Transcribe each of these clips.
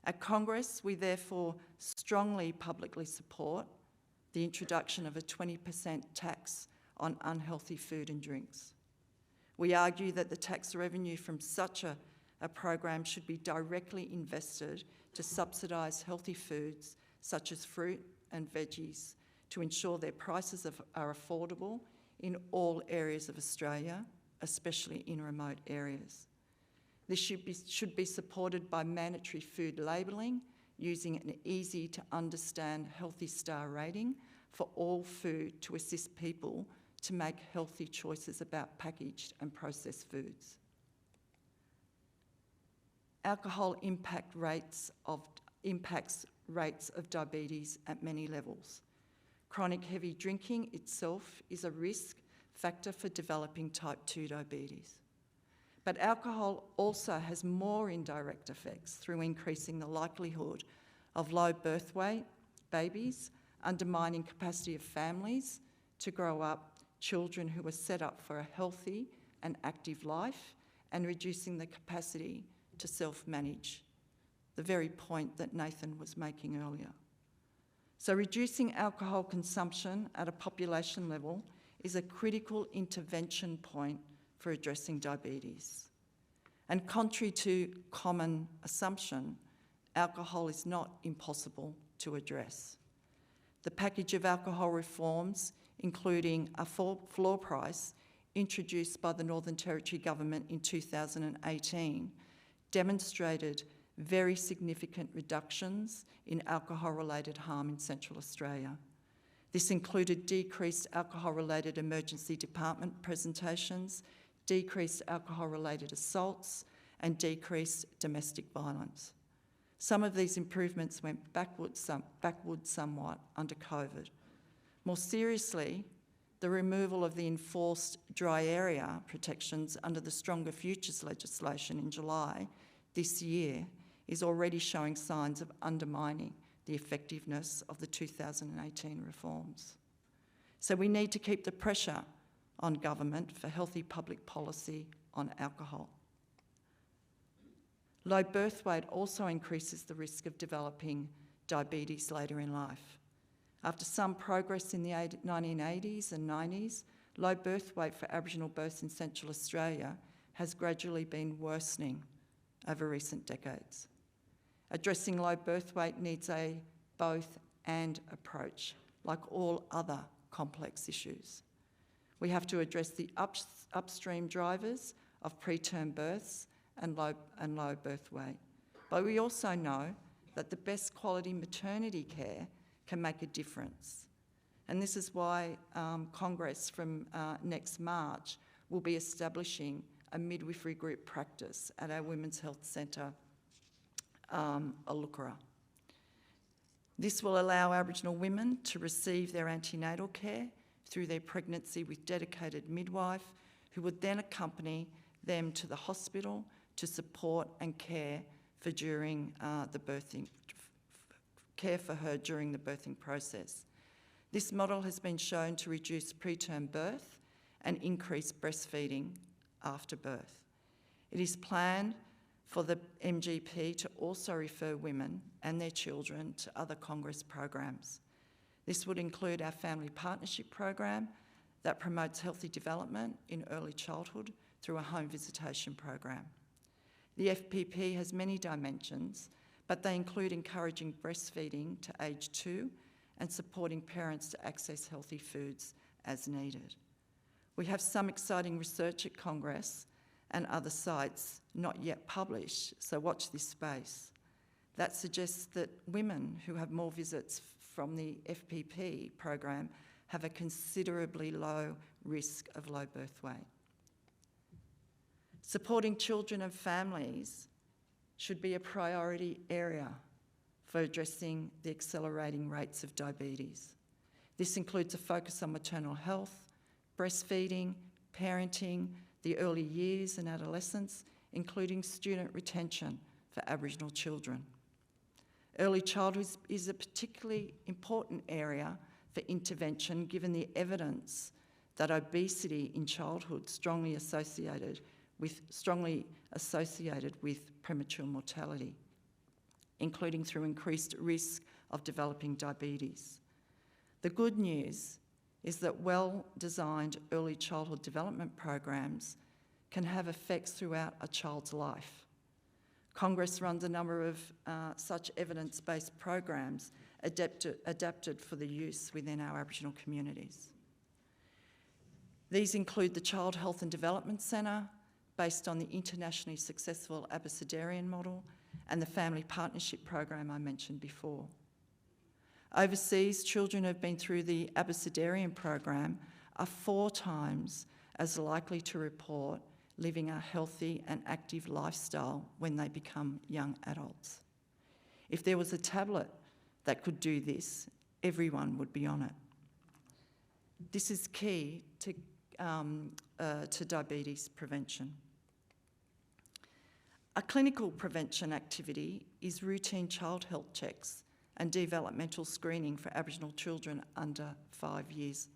At Congress, we therefore strongly publicly support the introduction of a 20% tax on unhealthy food and drinks. We argue that the tax revenue from such a program should be directly invested to subsidise healthy foods such as fruit and veggies to ensure their prices are affordable in all areas of Australia, especially in remote areas. This should be supported by mandatory food labelling using an easy-to-understand Healthy Star rating for all food to assist people to make healthy choices about packaged and processed foods. Alcohol impacts rates of diabetes at many levels. Chronic heavy drinking itself is a risk factor for developing type 2 diabetes. But alcohol also has more indirect effects through increasing the likelihood of low birth weight babies, undermining capacity of families to grow up children who are set up for a healthy and active life, and reducing the capacity to self-manage, the very point that Nathan was making earlier. So reducing alcohol consumption at a population level is a critical intervention point for addressing diabetes. And contrary to common assumption, alcohol is not impossible to address. The package of alcohol reforms, including a floor price introduced by the Northern Territory Government in 2018, demonstrated very significant reductions in alcohol-related harm in Central Australia. This included decreased alcohol-related emergency department presentations, decreased alcohol-related assaults, and decreased domestic violence. Some of these improvements went backwards somewhat under COVID. More seriously, the removal of the enforced dry area protections under the Stronger Futures legislation in July this year is already showing signs of undermining the effectiveness of the 2018 reforms. So we need to keep the pressure on government for healthy public policy on alcohol. Low birth weight also increases the risk of developing diabetes later in life. After some progress in the 1980s and 90s, low birth weight for Aboriginal births in Central Australia has gradually been worsening over recent decades. Addressing low birth weight needs a both-and approach, like all other complex issues. We have to address the upstream drivers of preterm births and low birth weight. But we also know that the best quality maternity care can make a difference. And this is why Congress from next March will be establishing a midwifery group practice at our Women's Health Centre, Arrernte. This will allow Aboriginal women to receive their antenatal care through their pregnancy with dedicated midwife, who would then accompany them to the hospital to support and care for her during the birthing process. This model has been shown to reduce preterm birth and increase breastfeeding after birth. It is planned for the MGP to also refer women and their children to other Congress programs. This would include our Family Partnership program that promotes healthy development in early childhood through a home visitation program. The FPP has many dimensions, but they include encouraging breastfeeding to age 2 and supporting parents to access healthy foods as needed. We have some exciting research at Congress and other sites not yet published, so watch this space. That suggests that women who have more visits from the FPP program have a considerably low risk of low birth weight. Supporting children and families should be a priority area for addressing the accelerating rates of diabetes. This includes a focus on maternal health, breastfeeding, parenting, the early years and adolescence, including student retention for Aboriginal children. Early childhood is a particularly important area for intervention, given the evidence that obesity in childhood strongly associated with premature mortality. including through increased risk of developing diabetes. The good news is that well-designed early childhood development programs can have effects throughout a child's life. Congress runs a number of such evidence-based programs adapted for the use within our Aboriginal communities. These include the Child Health and Development Centre, based on the internationally successful Adeliseje model, and the Family Partnership Program I mentioned before. Overseas, children who have been through the Adeliseje program are 4 times as likely to report living a healthy and active lifestyle when they become young adults. If there was a tablet that could do this, everyone would be on it. This is key to diabetes prevention. A clinical prevention activity is routine child health checks and developmental screening for Aboriginal children under 5 years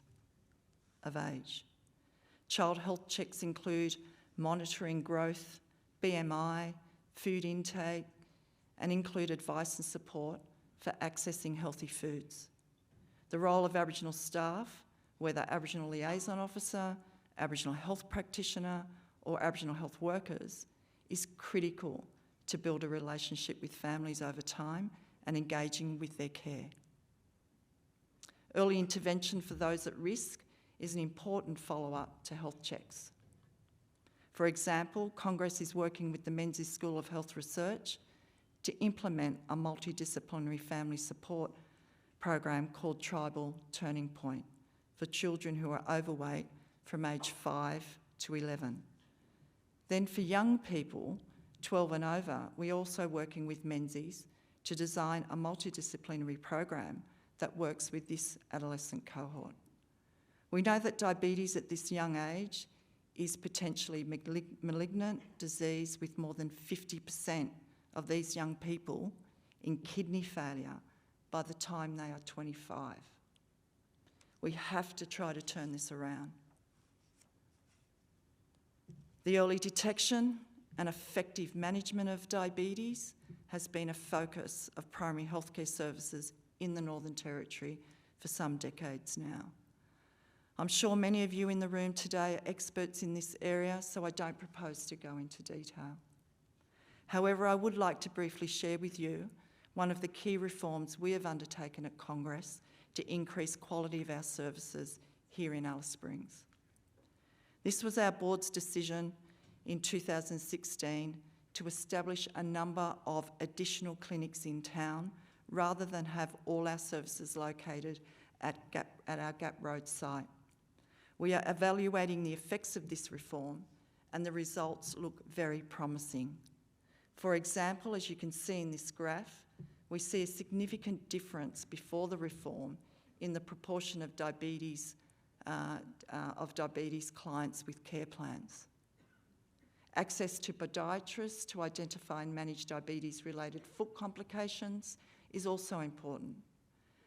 of age. Child health checks include monitoring growth, BMI, food intake, and include advice and support for accessing healthy foods. The role of Aboriginal staff, whether Aboriginal liaison officer, Aboriginal health practitioner, or Aboriginal health workers, is critical to build a relationship with families over time and engaging with their care. Early intervention for those at risk is an important follow-up to health checks. For example, Congress is working with the Menzies School of Health Research to implement a multidisciplinary family support program called Tribal Turning Point for children who are overweight from age 5 to 11. Then for young people, 12 and over, we're also working with Menzies to design a multidisciplinary program that works with this adolescent cohort. We know that diabetes at this young age is potentially malignant disease, with more than 50% of these young people in kidney failure by the time they are 25. We have to try to turn this around. The early detection and effective management of diabetes has been a focus of primary healthcare services in the Northern Territory for some decades now. I'm sure many of you in the room today are experts in this area, so I don't propose to go into detail. However, I would like to briefly share with you one of the key reforms we have undertaken at Congress to increase quality of our services here in Alice Springs. This was our board's decision in 2016 to establish a number of additional clinics in town rather than have all our services located at our Gap Road site. We are evaluating the effects of this reform, and the results look very promising. For example, as you can see in this graph, we see a significant difference before the reform in the proportion of diabetes clients with care plans. Access to podiatrists to identify and manage diabetes-related foot complications is also important,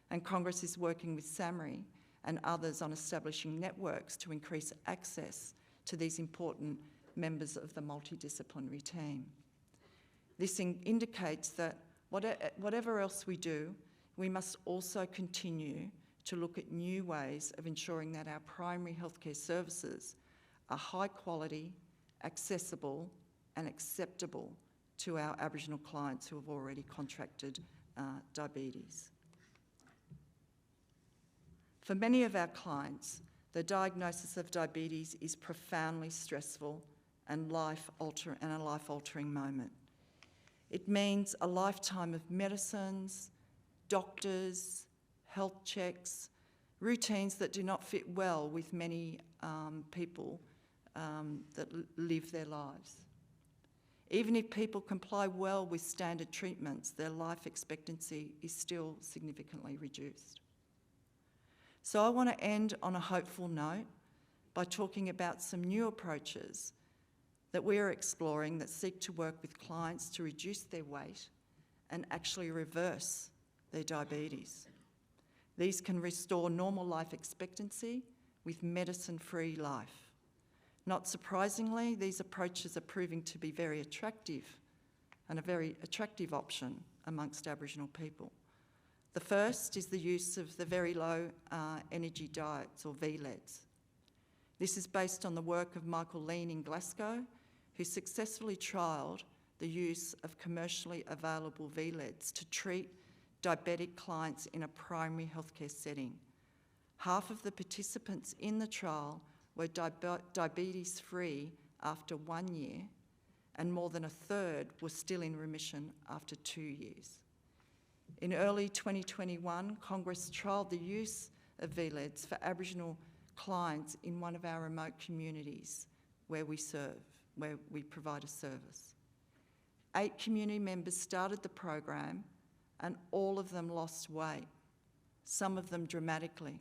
and Congress is working with SAMRI and others on establishing networks to increase access to these important members of the multidisciplinary team. This indicates that whatever else we do, we must also continue to look at new ways of ensuring that our primary healthcare services are high quality, accessible and acceptable to our Aboriginal clients who have already contracted diabetes. For many of our clients, the diagnosis of diabetes is profoundly stressful and a life-altering moment. It means a lifetime of medicines, doctors, health checks, routines that do not fit well with many people that live their lives. Even if people comply well with standard treatments, their life expectancy is still significantly reduced. So I want to end on a hopeful note by talking about some new approaches that we are exploring that seek to work with clients to reduce their weight and actually reverse their diabetes. These can restore normal life expectancy with medicine-free life. Not surprisingly, these approaches are proving to be very attractive and a very attractive option amongst Aboriginal people. The first is the use of the very low energy diets, or VLEDs. This is based on the work of Michael Lean in Glasgow, who successfully trialled the use of commercially available VLEDs to treat diabetic clients in a primary healthcare setting. Half of the participants in the trial were diabetes-free after 1 year, and more than a third were still in remission after 2 years. In early 2021, Congress trialled the use of VLEDs for Aboriginal clients in one of our remote communities where we provide a service. 8 community members started the program, and all of them lost weight, some of them dramatically.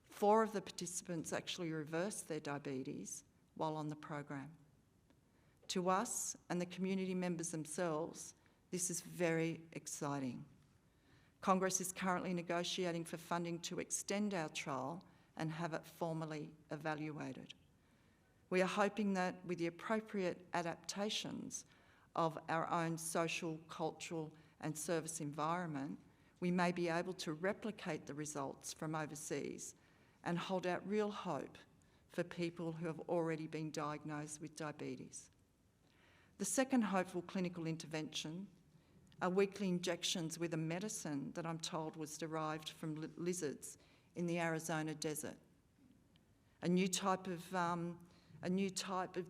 4 of the participants actually reversed their diabetes while on the program. To us and the community members themselves, this is very exciting. Congress is currently negotiating for funding to extend our trial and have it formally evaluated. We are hoping that with the appropriate adaptations of our own social, cultural and service environment, we may be able to replicate the results from overseas and hold out real hope for people who have already been diagnosed with diabetes. The second hopeful clinical intervention are weekly injections with a medicine that I'm told was derived from lizards in the Arizona desert. A new type of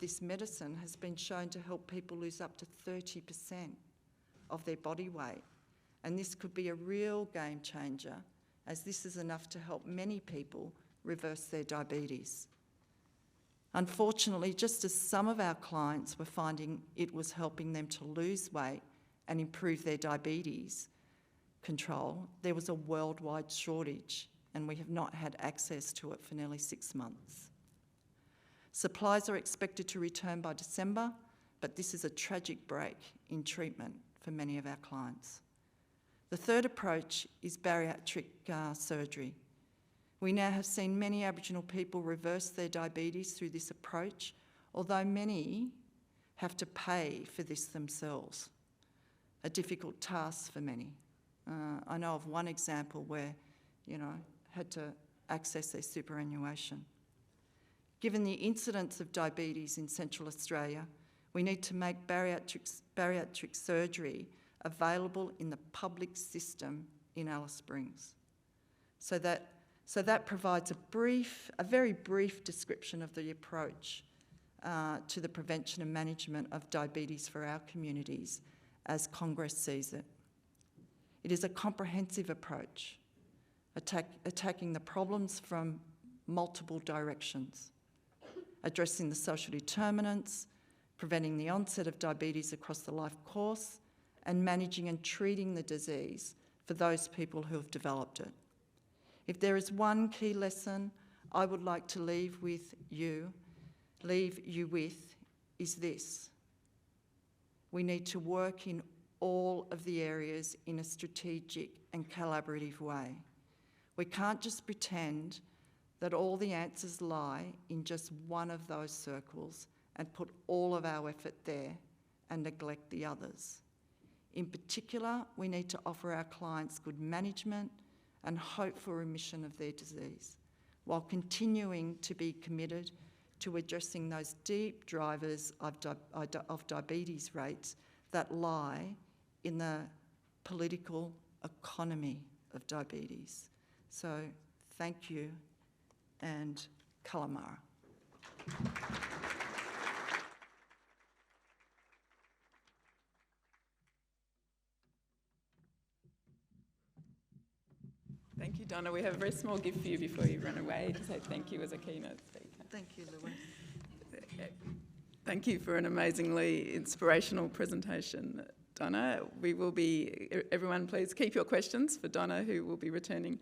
this medicine has been shown to help people lose up to 30% of their body weight, and this could be a real game changer, as this is enough to help many people reverse their diabetes. Unfortunately, just as some of our clients were finding it was helping them to lose weight and improve their diabetes control, there was a worldwide shortage, and we have not had access to it for nearly 6 months. Supplies are expected to return by December, but this is a tragic break in treatment for many of our clients. The third approach is bariatric surgery. We now have seen many Aboriginal people reverse their diabetes through this approach, although many have to pay for this themselves, a difficult task for many. I know of one example where, had to access their superannuation. Given the incidence of diabetes in Central Australia, we need to make bariatric surgery available in the public system in Alice Springs. So that provides a very brief description of the approach to the prevention and management of diabetes for our communities as Congress sees it. It is a comprehensive approach, attacking the problems from multiple directions, addressing the social determinants, preventing the onset of diabetes across the life course, and managing and treating the disease for those people who have developed it. If there is one key lesson I would like to leave you with, is this: we need to work in all of the areas in a strategic and collaborative way. We can't just pretend that all the answers lie in just one of those circles and put all of our effort there and neglect the others. In particular, we need to offer our clients good management and hope for remission of their disease, while continuing to be committed to addressing those deep drivers of diabetes rates that lie in the political economy of diabetes. So thank you, and Kalamara. Thank you, Donna. We have a very small gift for you before you run away to say thank you as a keynote speaker. Thank you, Louise. Thank you for an amazingly inspirational presentation, Donna. Everyone please keep your questions for Donna, who will be returning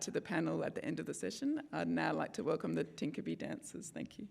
to the panel at the end of the session. I'd now like to welcome the Tinkerbee dancers. Thank you.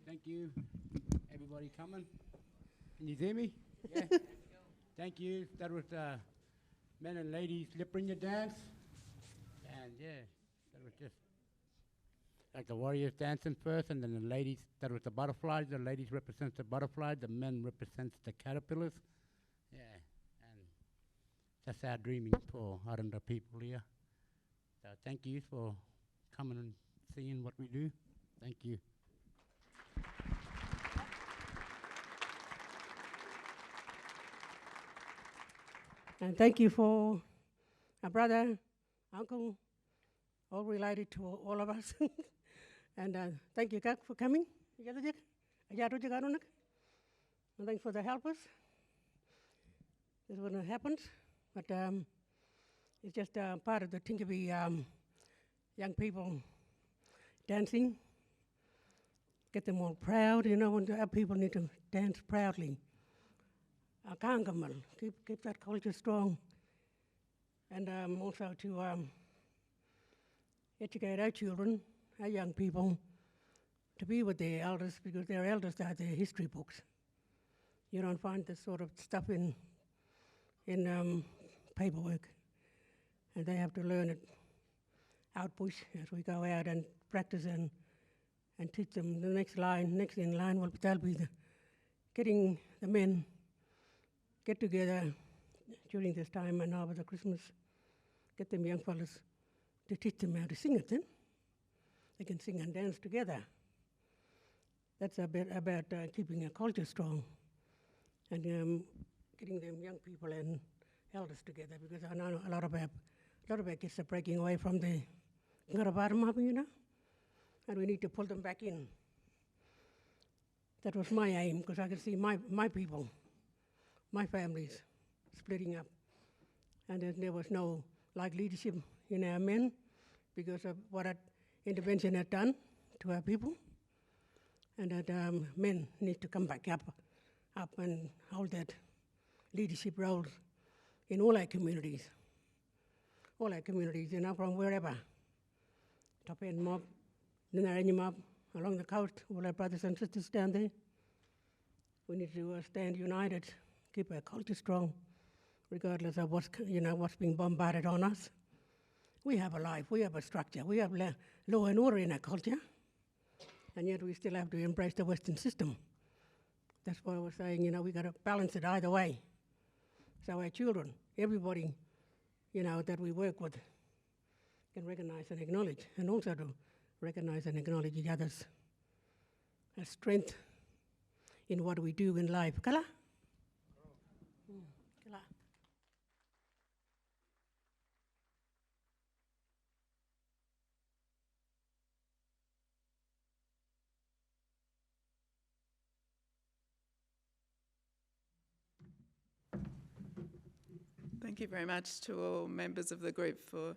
Thank you, everybody coming. Can you hear me? Yeah. Thank you. That was men and ladies lip ringer dance. And yeah, that was just like the warriors dancing first, and then the ladies, that was the butterflies. The ladies represents the butterflies, the men represents the caterpillars. Yeah, and that's our dreaming for Arrernte people here. So thank you for coming and seeing what we do. Thank you. And thank you for our brother, uncle, all related to all of us. And thank you, Kak, for coming. And thanks for the helpers. This wouldn't have happened, but it's just part of the Tinkerbee young people dancing. Get them all proud, you know, and our people need to dance proudly. Keep that culture strong, and also to educate our children, our young people, to be with their elders, because their elders are their history books. You don't find this sort of stuff in paperwork, and they have to learn it out bush as we go out and practice and teach them. The next in line will they'll be getting the men get together during this time and over the Christmas, get them young fellas to teach them how to sing it then. They can sing and dance together. That's a bit about keeping a culture strong and getting them young people and elders together, because I know a lot of our kids are breaking away from the Garrawurra, you know, and we need to pull them back in. That was my aim, because I could see my people, my families splitting up, and there was no leadership in our men because of what that intervention had done to our people, and that men need to come back up and hold that leadership roles in all our communities, you know, from wherever, top end mob, Ninarangi mob, along the coast, all our brothers and sisters down there. We need to stand united, keep our culture strong, regardless of what's being bombarded on us. We have a life, we have a structure, we have law and order in our culture, and yet we still have to embrace the Western system. That's why I was saying, you know, we got to balance it either way. So our children, everybody, you know, that we work with can recognize and acknowledge, and also to recognize and acknowledge each other's strength in what we do in life. Kala? Kala. Thank you very much to all members of the group for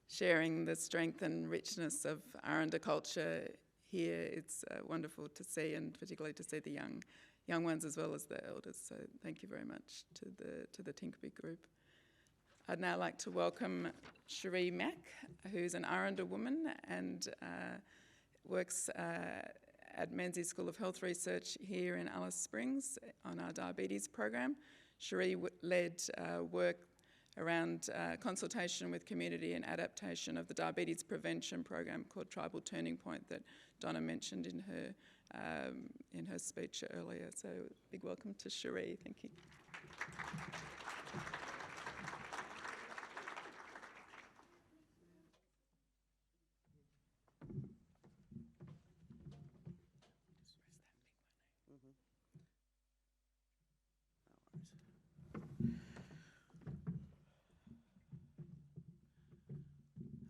sharing the strength and richness of Arrernte culture here. It's wonderful to see, and particularly to see the young ones as well as the elders. So thank you very much to the Tinkerbee group. I'd now like to welcome Shiree Mack, who's an Arrernte woman and works at Menzies School of Health Research here in Alice Springs on our diabetes program. Shiree led work around consultation with community and adaptation of the diabetes prevention program called Tribal Turning Point that Donna mentioned in her speech earlier. So big welcome to Shiree. Thank you.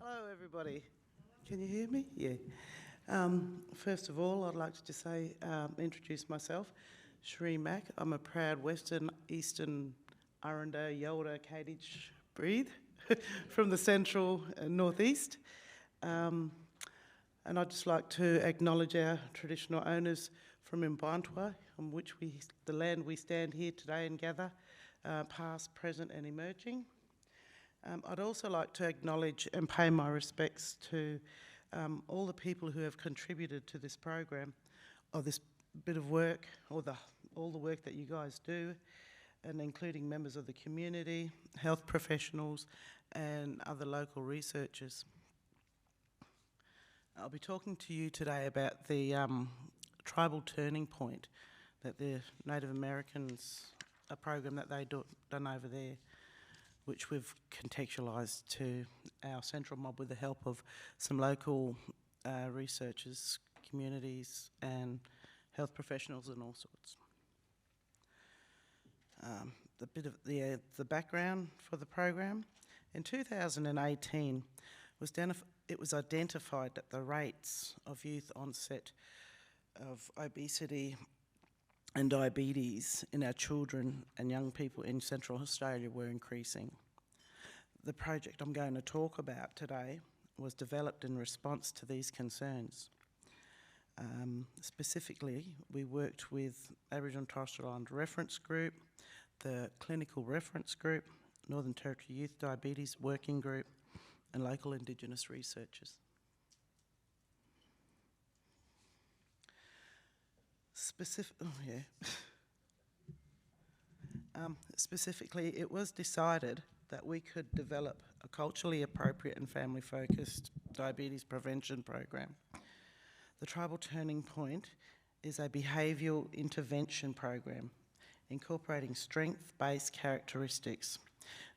Hello, everybody. Can you hear me? Yeah. First of all, I'd like to just say, introduce myself, Shiree Mack. I'm a proud Western, Eastern, Arrernte, Yalda, Kadich breed from the Central and Northeast. And I'd just like to acknowledge our traditional owners from Mparntwe, on which the land we stand here today and gather, past, present and emerging. I'd also like to acknowledge and pay my respects to all the people who have contributed to this program, or this bit of work, or all the work that you guys do, and including members of the community, health professionals, and other local researchers. I'll be talking to you today about the Tribal Turning Point, that the Native Americans, a program that they done over there, which we've contextualised to our central mob with the help of some local researchers, communities and health professionals and all sorts. The background for the program. In 2018, it was identified that the rates of youth onset of obesity and diabetes in our children and young people in Central Australia were increasing. The project I'm going to talk about today was developed in response to these concerns. Specifically, we worked with Aboriginal and Torres Strait Islander Reference Group, the Clinical Reference Group, Northern Territory Youth Diabetes Working Group, and local Indigenous researchers. Specifically, it was decided that we could develop a culturally appropriate and family-focused diabetes prevention program. The Tribal Turning Point is a behavioural intervention program incorporating strength-based characteristics,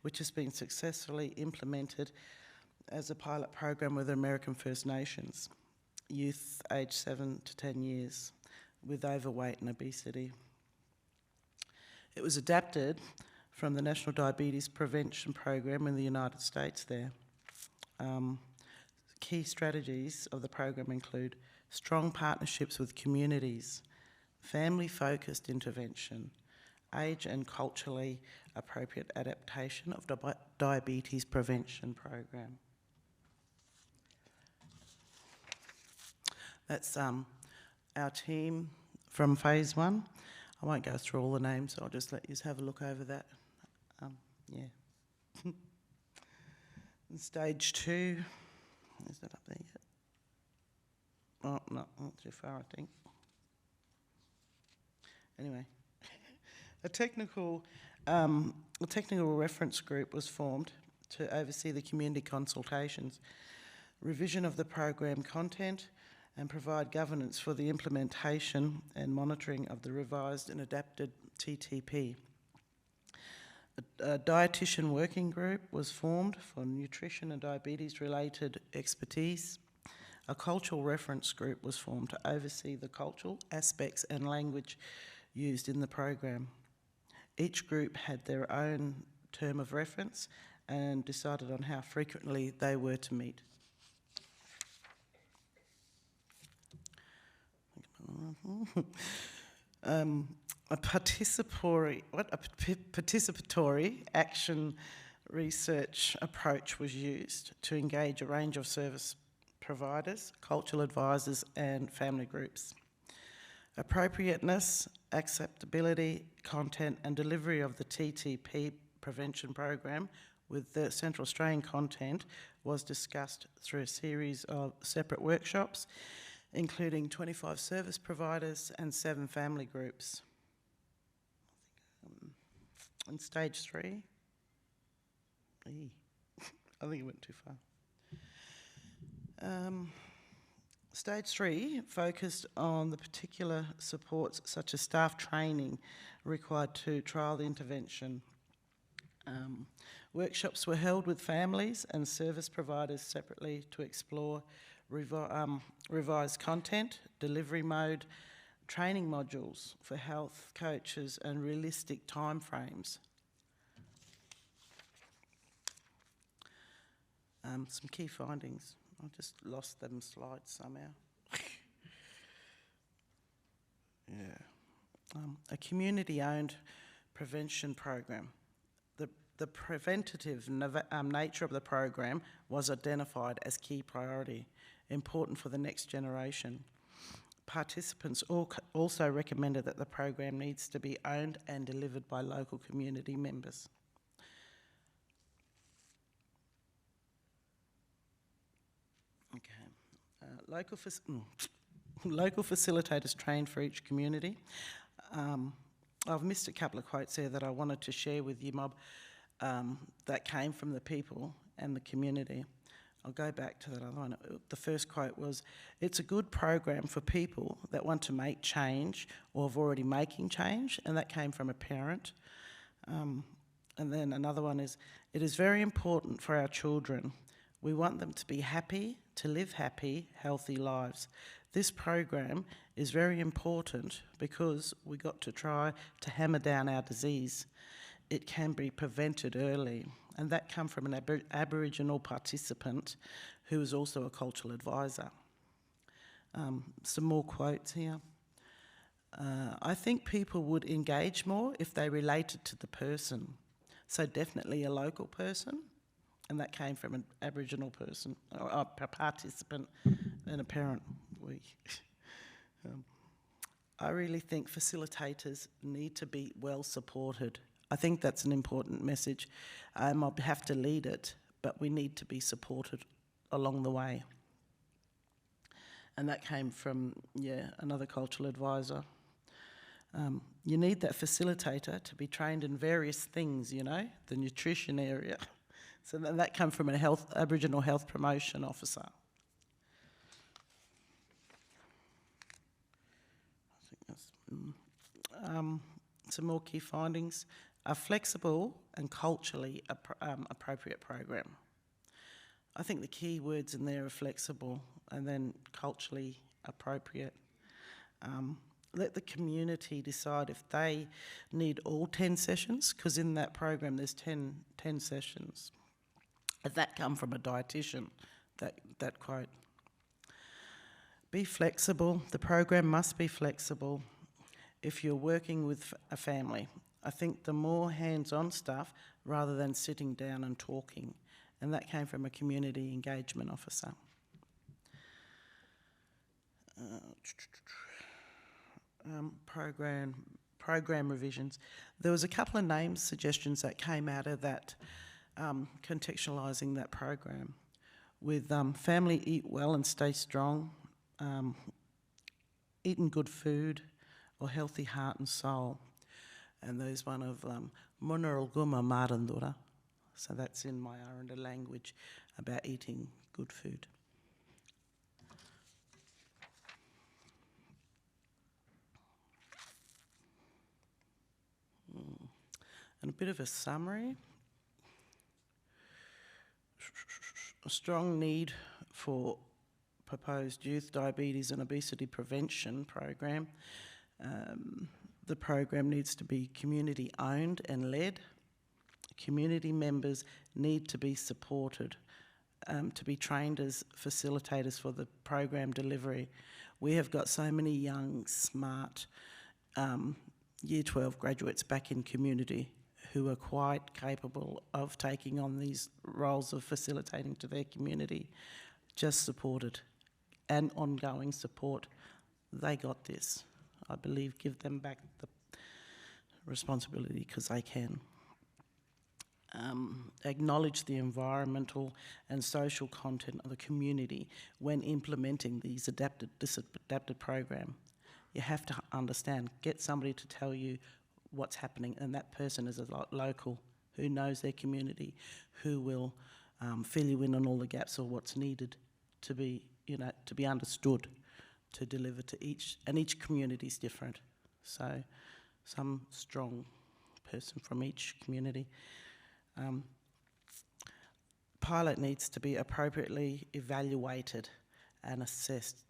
which has been successfully implemented as a pilot program with the American First Nations, youth aged 7 to 10 years, with overweight and obesity. It was adapted from the National Diabetes Prevention Program in the United States there. Key strategies of the program include strong partnerships with communities, family-focused intervention, age and culturally appropriate adaptation of the diabetes prevention program. That's our team from phase 1. I won't go through all the names, I'll just let you have a look over that. And stage 2, is that up there yet? Oh, no, not too far, I think. Anyway, a technical reference group was formed to oversee the community consultations, revision of the program content, and provide governance for the implementation and monitoring of the revised and adapted TTP. A dietitian working group was formed for nutrition and diabetes-related expertise. A cultural reference group was formed to oversee the cultural aspects and language used in the program. Each group had their own term of reference and decided on how frequently they were to meet. A participatory action research approach was used to engage a range of service providers, cultural advisors and family groups. Appropriateness, acceptability, content and delivery of the TTP prevention program with the Central Australian content was discussed through a series of separate workshops, including 25 service providers and 7 family groups. In stage 3, I think it went too far. Stage 3 focused on the particular supports such as staff training required to trial the intervention. Workshops were held with families and service providers separately to explore revised content, delivery mode, training modules for health coaches and realistic timeframes. Some key findings. I just lost them slides somehow. A community-owned prevention program. The preventative nature of the program was identified as key priority, important for the next generation. Participants also recommended that the program needs to be owned and delivered by local community members. Local facilitators trained for each community. I've missed a couple of quotes there that I wanted to share with you, Mob, that came from the people and the community. I'll go back to that other one. The first quote was, "It's a good program for people that want to make change or have already making change," and that came from a parent. And then another one is, "It is very important for our children. We want them to be happy, to live happy, healthy lives. This program is very important because we got to try to hammer down our disease. It can be prevented early." And that came from an Aboriginal participant who is also a cultural advisor. Some more quotes here. "I think people would engage more if they related to the person. So definitely a local person." And that came from an Aboriginal person, or a participant and a parent. I really think facilitators need to be well supported. I think that's an important message. I'll have to lead it, but we need to be supported along the way. And that came from, another cultural advisor. You need that facilitator to be trained in various things, the nutrition area. So that came from an Aboriginal health promotion officer. I think that's some more key findings. A flexible and culturally appropriate program. I think the key words in there are flexible and then culturally appropriate. Let the community decide if they need all 10 sessions, because in that program there's 10 sessions. That come from a dietitian, that quote. Be flexible. The program must be flexible if you're working with a family. I think the more hands-on stuff rather than sitting down and talking. And that came from a community engagement officer. Program revisions. There was a couple of name suggestions that came out of that, contextualising that program, with family eat well and stay strong, eating good food, or healthy heart and soul. And there's one of Munaral Guma Marandura, so that's in my Arrernte language, about eating good food. And a bit of a summary. A strong need for proposed youth diabetes and obesity prevention program. The program needs to be community owned and led. Community members need to be supported, to be trained as facilitators for the program delivery. We have got so many young, smart Year 12 graduates back in community who are quite capable of taking on these roles of facilitating to their community, just supported and ongoing support. They got this. I believe give them back the responsibility because they can. Acknowledge the environmental and social content of the community when implementing this adapted program. You have to understand, get somebody to tell you what's happening, and that person is a local who knows their community, who will fill you in on all the gaps or what's needed to be, to be understood, to deliver to each, and each community is different. So some strong person from each community. Pilot needs to be appropriately evaluated and assessed,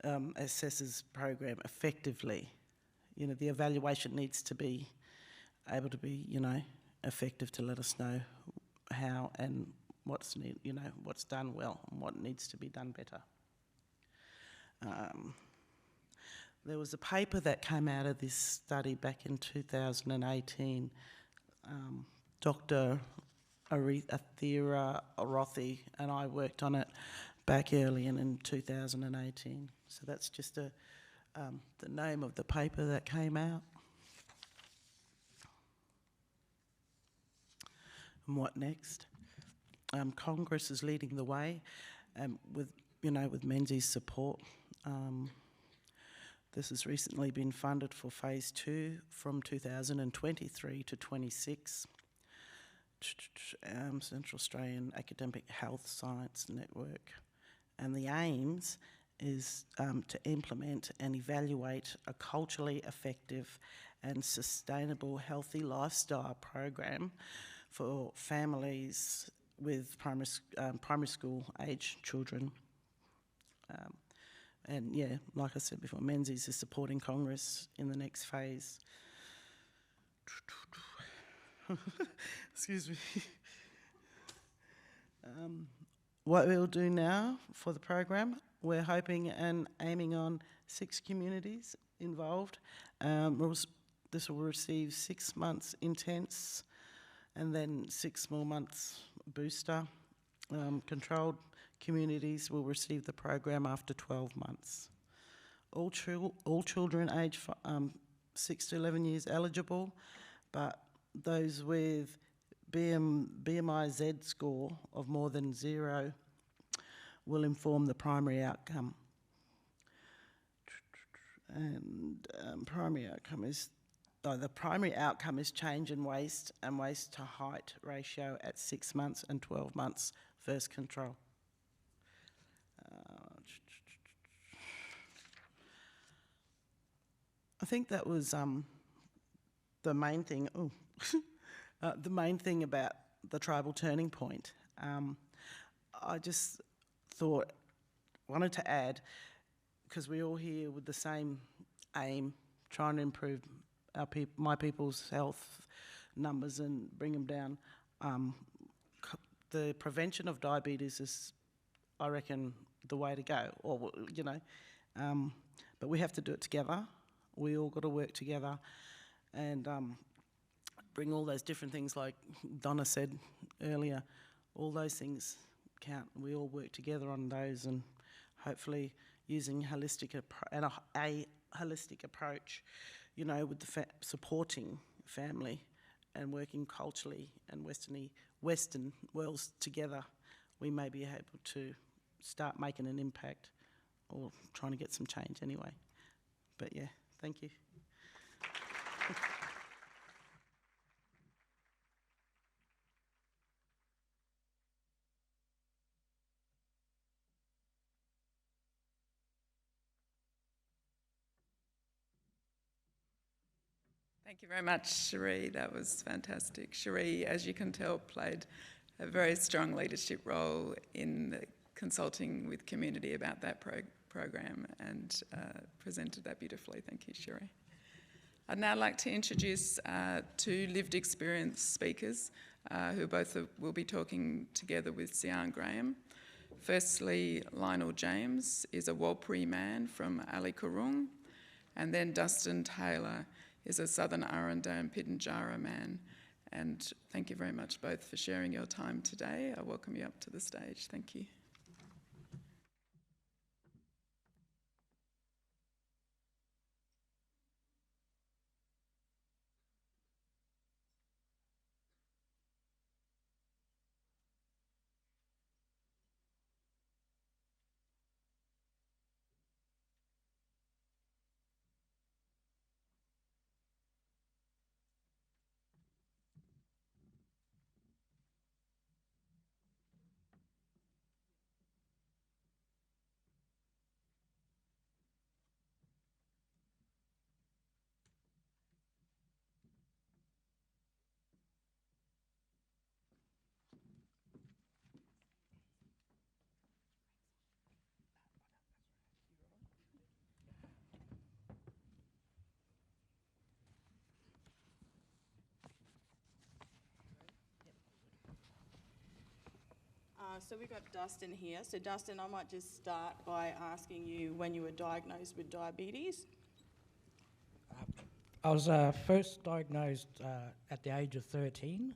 assesses program effectively. The evaluation needs to be able to be, effective to let us know how and what's what's done well and what needs to be done better. There was a paper that came out of this study back in 2018. Dr. Arrernte and I worked on it back early in 2018. So that's just the name of the paper that came out. And what next? Congress is leading the way, with Menzies' support. This has recently been funded for phase 2 from 2023 to 26. Central Australian Academic Health Science Network. And the aims is to implement and evaluate a culturally effective and sustainable healthy lifestyle program for families with primary school age children. And yeah, like I said before, Menzies is supporting Congress in the next phase. Excuse me. What we'll do now for the program, we're hoping and aiming on 6 communities involved. This will receive 6 months intense and then 6 more months booster. Controlled communities will receive the program after 12 months. All children aged 6 to 11 years eligible, but those with BMI-Z score of more than 0 will inform the primary outcome. And the primary outcome is change in waist and waist to height ratio at 6 months and 12 months versus control. I think that was the main thing. The main thing about the tribal turning point. I just wanted to add, because we're all here with the same aim, trying to improve my people's health numbers and bring them down. The prevention of diabetes is, I reckon, the way to go. But we have to do it together. We all got to work together and bring all those different things, like Donna said earlier. All those things count. We all work together on those, and hopefully using a holistic approach, with the supporting family and working culturally and Western worlds together, we may be able to start making an impact, or trying to get some change anyway. But yeah, thank you. Thank you very much, Shiree. That was fantastic. Shiree, as you can tell, played a very strong leadership role in consulting with community about that program and presented that beautifully. Thank you, Shiree. I'd now like to introduce 2 lived experience speakers who both will be talking together with Sian Graham. Firstly, Lionel James is a Warlpiri man from Ali Kurung, and then Dustin Taylor is a Southern Arrernte and Pitjantjatjara man. And thank you very much both for sharing your time today. I welcome you up to the stage. Thank you. So we've got Dustin here. So Dustin, I might just start by asking you when you were diagnosed with diabetes. I was first diagnosed at the age of 13,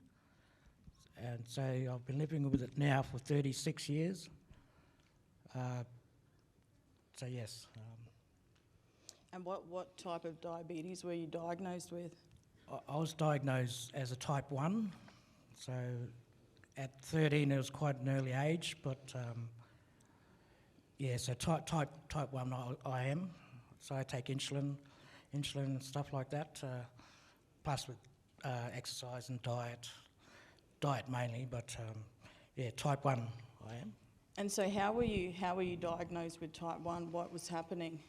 and so I've been living with it now for 36 years. So yes. And what type of diabetes were you diagnosed with? I was diagnosed as a type 1, so at 13 it was quite an early age, but yeah, so type 1 I am. So I take insulin and stuff like that, plus with exercise and diet mainly, but yeah, type 1 I am. And so how were you diagnosed with type 1? What was happening?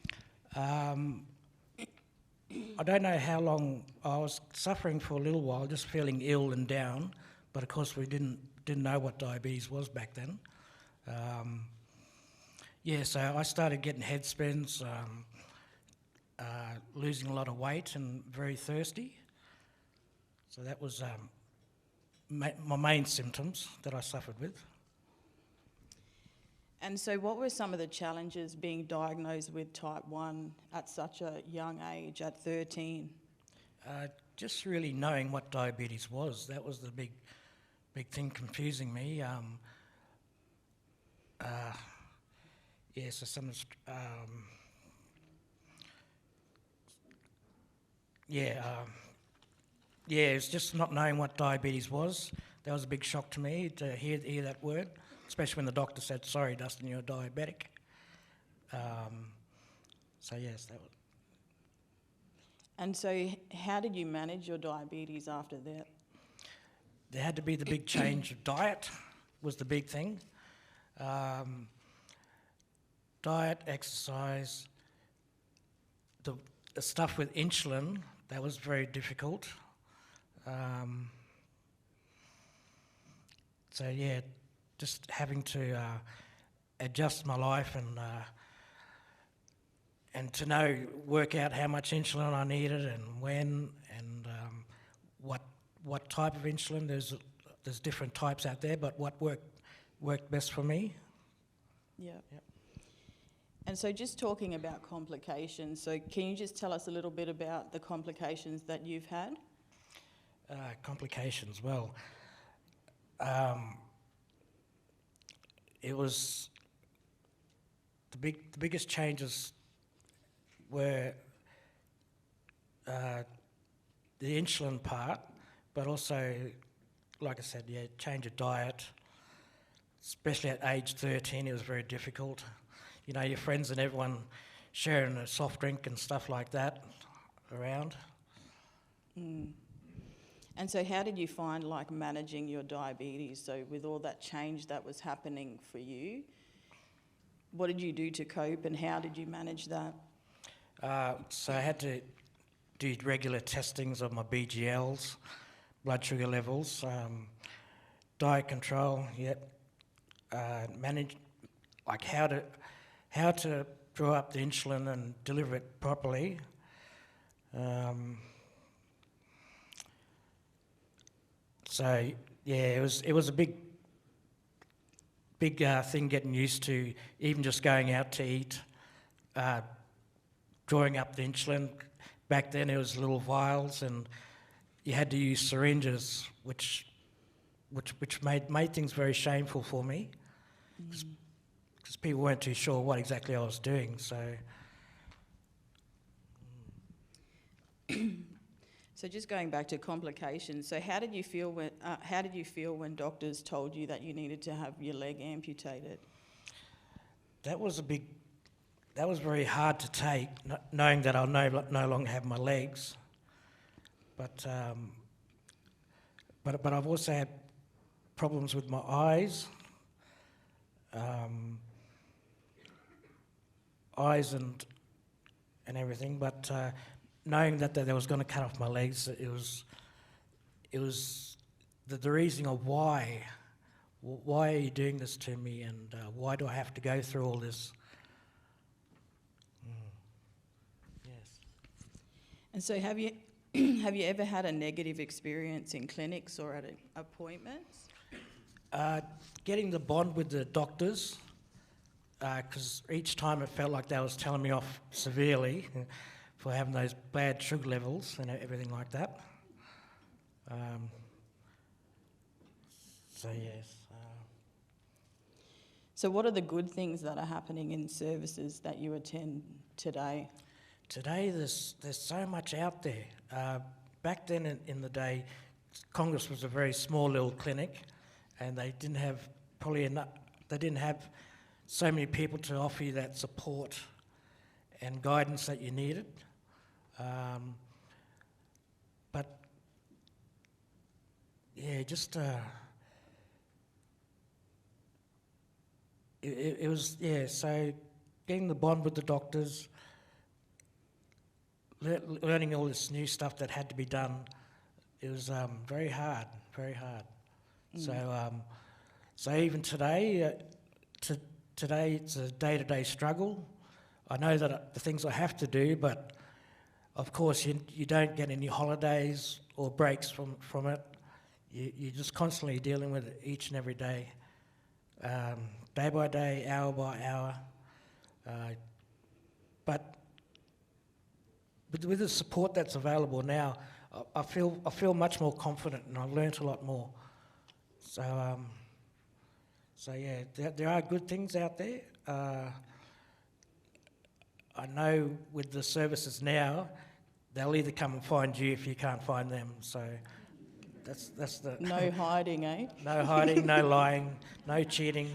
I don't know how long. I was suffering for a little while, just feeling ill and down, but of course we didn't know what diabetes was back then. Yeah, so I started getting head spins, losing a lot of weight and very thirsty. So that was my main symptoms that I suffered with. And so what were some of the challenges being diagnosed with type 1 at such a young age, at 13? Just really knowing what diabetes was. That was the big thing confusing me. Yeah, so some... yeah, it's just not knowing what diabetes was. That was a big shock to me to hear that word, especially when the doctor said, "Sorry, Dustin, you're diabetic." So yes, that was. And so how did you manage your diabetes after that? There had to be the big change of diet was the big thing. Diet, exercise, the stuff with insulin, that was very difficult. So yeah, just having to adjust my life and to work out how much insulin I needed and when and what type of insulin. There's different types out there, but what worked best for me. Yeah. Yep. And so just talking about complications, so can you just tell us a little bit about the complications that you've had? Complications, well, it was the biggest changes were the insulin part, but also, like I said, yeah, change of diet. Especially at age 13, it was very difficult. You know, your friends and everyone sharing a soft drink and stuff like that around. Mm. And so how did you find managing your diabetes? So with all that change that was happening for you, what did you do to cope and how did you manage that? So I had to do regular testings of my BGLs, blood sugar levels, diet control, manage how to draw up the insulin and deliver it properly. So yeah, it was a big thing getting used to even just going out to eat, drawing up the insulin. Back then it was little vials and you had to use syringes, which made things very shameful for me because people weren't too sure what exactly I was doing. So. So just going back to complications, so how did you feel when doctors told you that you needed to have your leg amputated? That was very hard to take, knowing that I'll no longer have my legs. But I've also had problems with my eyes, and everything. But knowing that they was going to cut off my legs, it was the reasoning of why are you doing this to me, and why do I have to go through all this? Yes. And so have you ever had a negative experience in clinics or at appointments? Getting the bond with the doctors, because each time it felt like they was telling me off severely for having those bad sugar levels and everything like that. So yes. So what are the good things that are happening in services that you attend today? Today there's so much out there. Back then in the day, Congress was a very small little clinic, and they didn't have probably enough. They didn't have so many people to offer you that support and guidance that you needed. But yeah, just it was, yeah. So getting the bond with the doctors, learning all this new stuff that had to be done, it was very hard, very hard. So even today, today it's a day-to-day struggle. I know that the things I have to do, but of course you don't get any holidays or breaks from it. You're just constantly dealing with it each and every day, day by day, hour by hour. But with the support that's available now, I feel much more confident, and I've learnt a lot more. So yeah, there are good things out there. I know with the services now, they'll either come and find you if you can't find them. So that's the No hiding, eh? no hiding, no lying, no cheating.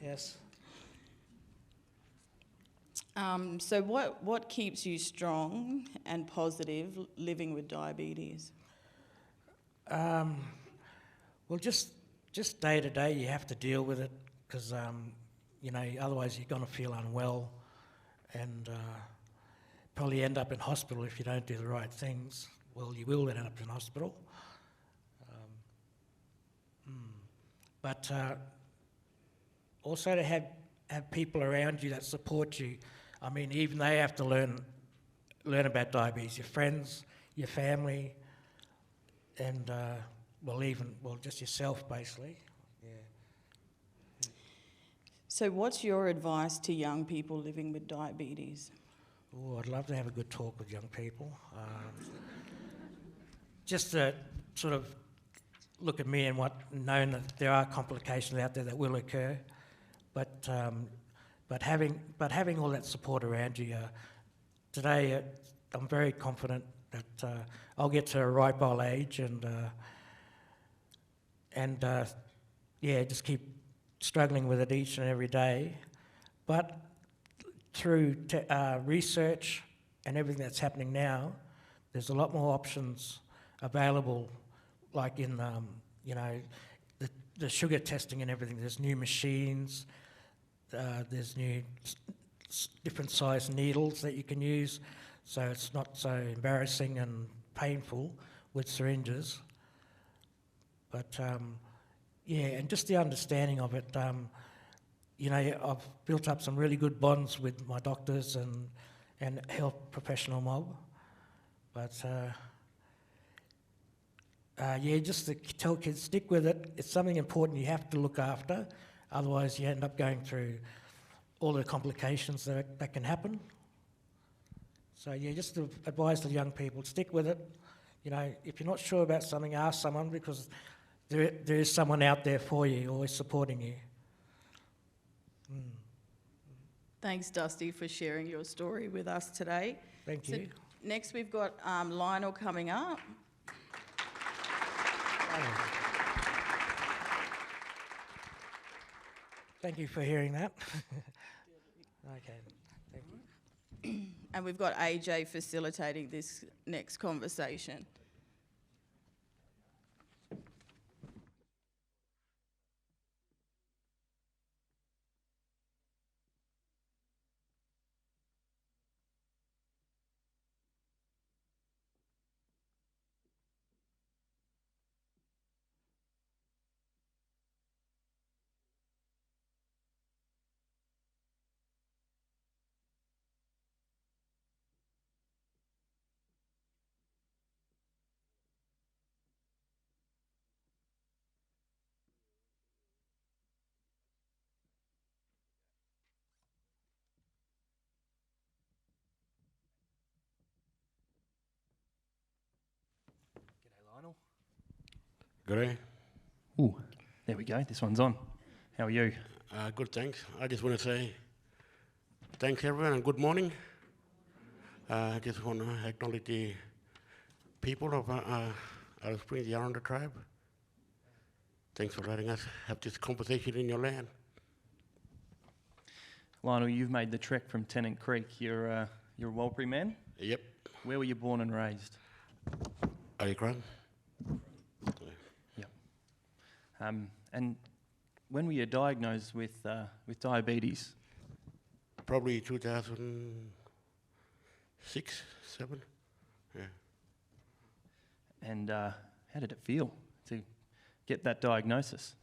Yes. So what keeps you strong and positive living with diabetes? Well, just day to day, you have to deal with it because otherwise you're going to feel unwell, and probably end up in hospital if you don't do the right things. Well, you will end up in hospital. But also to have people around you that support you. I mean, even they have to learn about diabetes. Your friends, your family, and just yourself, basically. Yeah. So what's your advice to young people living with diabetes? Oh, I'd love to have a good talk with young people. Just to sort of look at me and knowing that there are complications out there that will occur, but having all that support around you. Today, I'm very confident that I'll get to a ripe old age and just keep struggling with it each and every day. But through research and everything that's happening now, there's a lot more options available, like in the sugar testing and everything. There's new machines, there's new different size needles that you can use, so it's not so embarrassing and painful with syringes. But and just the understanding of it. I've built up some really good bonds with my doctors and health professional mob. But just to tell kids, stick with it. It's something important you have to look after. Otherwise, you end up going through all the complications that can happen. So just to advise the young people, stick with it. If you're not sure about something, ask someone, because there is someone out there for you, always supporting you. Thanks, Dusty, for sharing your story with us today. Thank you. Next, we've got Lionel coming up. Thank you for hearing that. Okay, thank you. And we've got AJ facilitating this next conversation. G'day. Ooh, there we go. This one's on. How are you? Good, thanks. I just want to say thanks, everyone, and good morning. I just want to acknowledge the people of Alice Springs, the Arrernte tribe. Thanks for letting us have this conversation in your land. Lionel, you've made the trek from Tennant Creek. You're a Warlpiri man? Yep. Where were you born and raised? Arrernte. Yep. And when were you diagnosed with diabetes? Probably 2006, 7. Yeah. And how did it feel to get that diagnosis?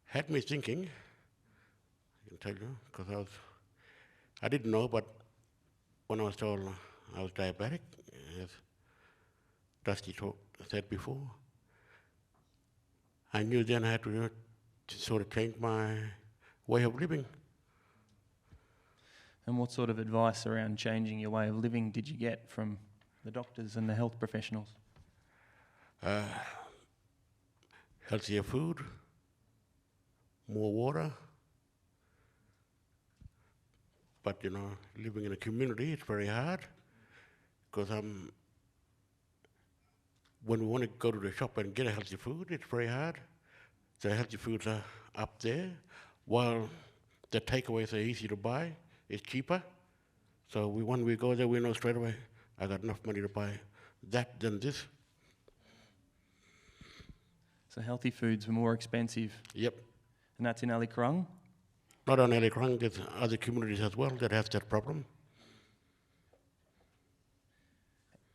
Had me thinking, I can tell you, because I didn't know, but when I was told I was diabetic, as Dusty said before, I knew then I had to sort of change my way of living. And what sort of advice around changing your way of living did you get from the doctors and the health professionals? Healthier food, more water. But, you know, living in a community, it's very hard, because when we want to go to the shop and get a healthy food, it's very hard. The healthy foods are up there, while the takeaways are easy to buy, it's cheaper. So when we go there, we know straight away, I got enough money to buy that than this. So healthy foods were more expensive? Yep. And that's in Adeliseje? Not on Adeliseje, there's other communities as well that have that problem.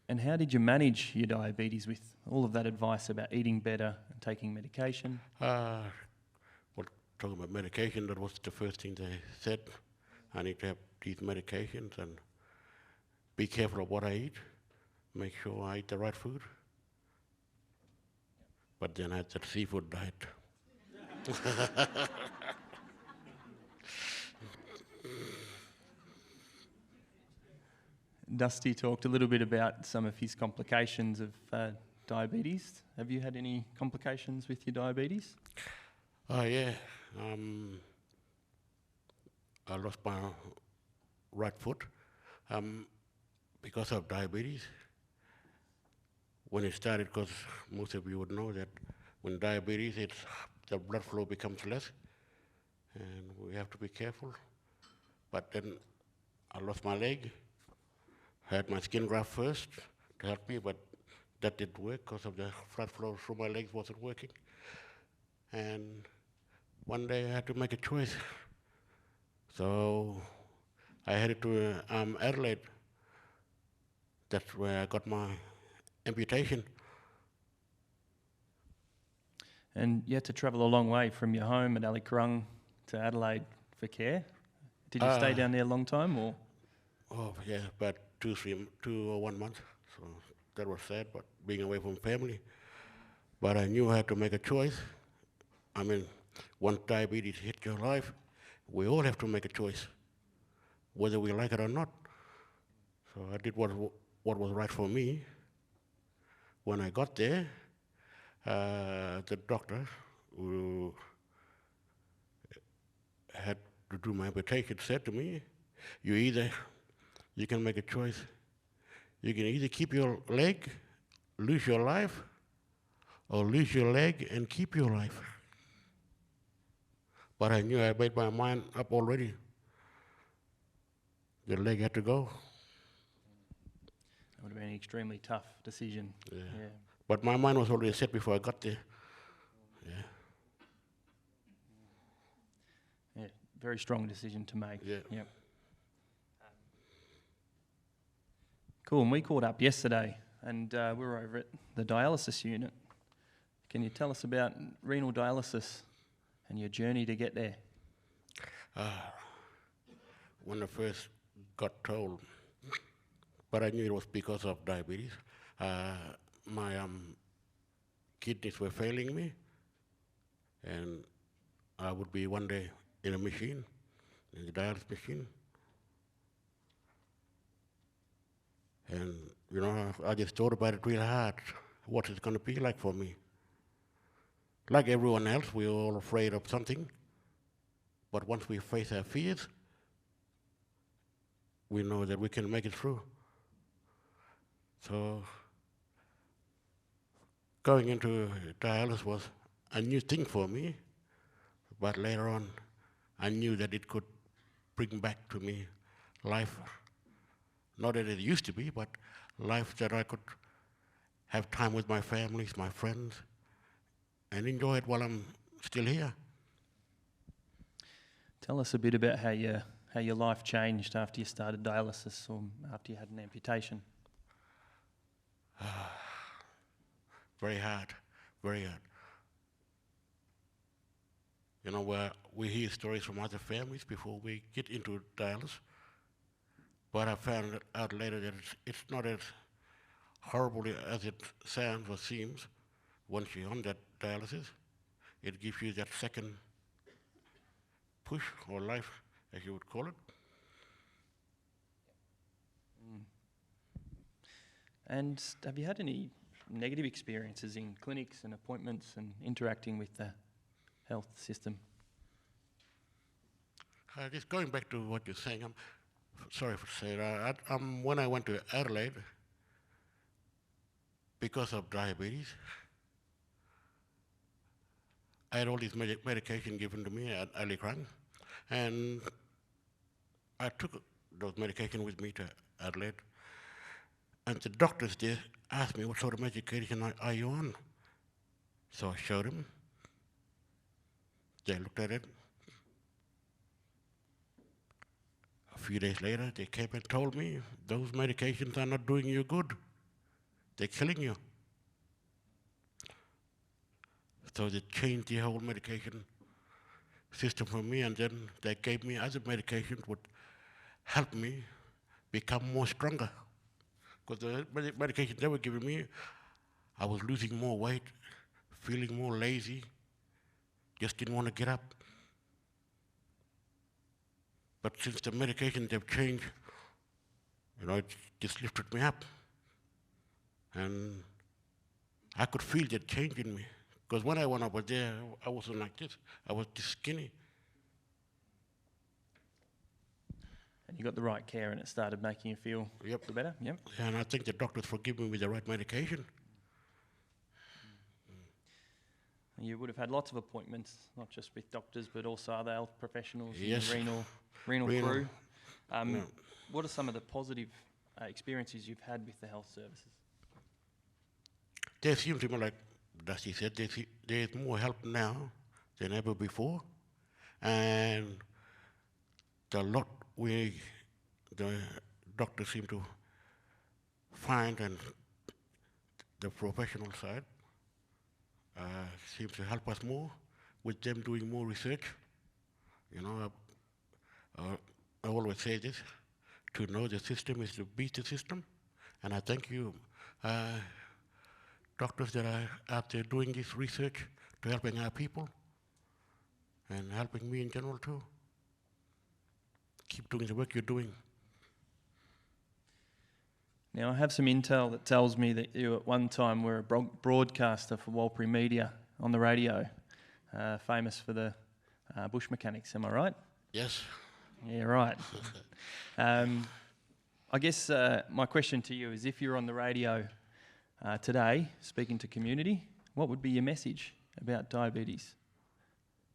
And how did you manage your diabetes with all of that advice about eating better and taking medication? Well, talking about medication, that was the first thing they said. I need to have these medications and be careful of what I eat, make sure I eat the right food. But then I had that seafood diet. Dusty talked a little bit about some of his complications of diabetes. Have you had any complications with your diabetes? Oh, yeah. I lost my right foot because of diabetes. When it started, because most of you would know that when diabetes, the blood flow becomes less, and we have to be careful. But then I lost my leg. I had my skin graft first to help me, but that didn't work because of the blood flow through my legs wasn't working. And one day I had to make a choice. So I headed to Adelaide. That's where I got my amputation. And you had to travel a long way from your home at Adeliseje to Adelaide for care. Did you stay down there a long time, or? Oh yeah, about 2 or 1 month. So that was sad, but being away from family. But I knew I had to make a choice. I mean, once diabetes hit your life, we all have to make a choice, whether we like it or not. So I did what was right for me. When I got there, the doctor who had to do my amputation said to me, you can make a choice. You can either keep your leg, lose your life, or lose your leg and keep your life. But I knew I made my mind up already. The leg had to go. That would have been an extremely tough decision. Yeah. But my mind was already set before I got there. Yeah. Yeah, very strong decision to make. Yeah. Yep. Cool, and we caught up yesterday, and we were over at the dialysis unit. Can you tell us about renal dialysis and your journey to get there? When I first got told, but I knew it was because of diabetes, my kidneys were failing me, and I would be one day in a machine, in the dialysis machine. And, you know, I just thought about it real hard. what it's going to be like for me. Like everyone else, we're all afraid of something, but once we face our fears, we know that we can make it through. So going into dialysis was a new thing for me, but later on I knew that it could bring back to me life, not that it used to be, but life that I could have time with my families, my friends, and enjoy it while I'm still here. Tell us a bit about how your life changed after you started dialysis or after you had an amputation. Very hard, very hard. You know, we hear stories from other families before we get into dialysis, but I found out later that it's not as horrible as it sounds or seems. Once you're on that dialysis, it gives you that second push or life, as you would call it. And have you had any negative experiences in clinics and appointments and interacting with the health system? Just going back to what you're saying, I'm sorry for saying that. When I went to Adelaide, because of diabetes, I had all this medication given to me at Arrernte, and I took those medication with me to Adelaide, and the doctors there asked me, what sort of medication are you on? So I showed them. They looked at it. A few days later, they came and told me, those medications are not doing you good. They're killing you. So they changed the whole medication system for me, and then they gave me other medications would help me become more stronger. Because the medication they were giving me, I was losing more weight, feeling more lazy, just didn't want to get up. But since the medications have changed, you know, it just lifted me up. And I could feel that change in me. Because when I went over there, I wasn't like this. I was just skinny. And you got the right care and it started making you feel better? Yep. And I think the doctors forgave me with the right medication. You would have had lots of appointments, not just with doctors, but also other health professionals, Yes. and the renal crew. Yeah. What are some of the positive experiences you've had with the health services? There seems to me, like Dusty said, there's more help now than ever before. And the lot the doctors seem to find, and the professional side seems to help us more with them doing more research. You know, I always say this, to know the system is to beat the system. And I thank you, doctors that are out there doing this research to helping our people and helping me in general too. Keep doing the work you're doing. Now, I have some intel that tells me that you at one time were a broadcaster for Warlpiri Media on the radio, famous for the bush mechanics, am I right? Yes. Yeah, right. I guess my question to you is, if you're on the radio today speaking to community, what would be your message about diabetes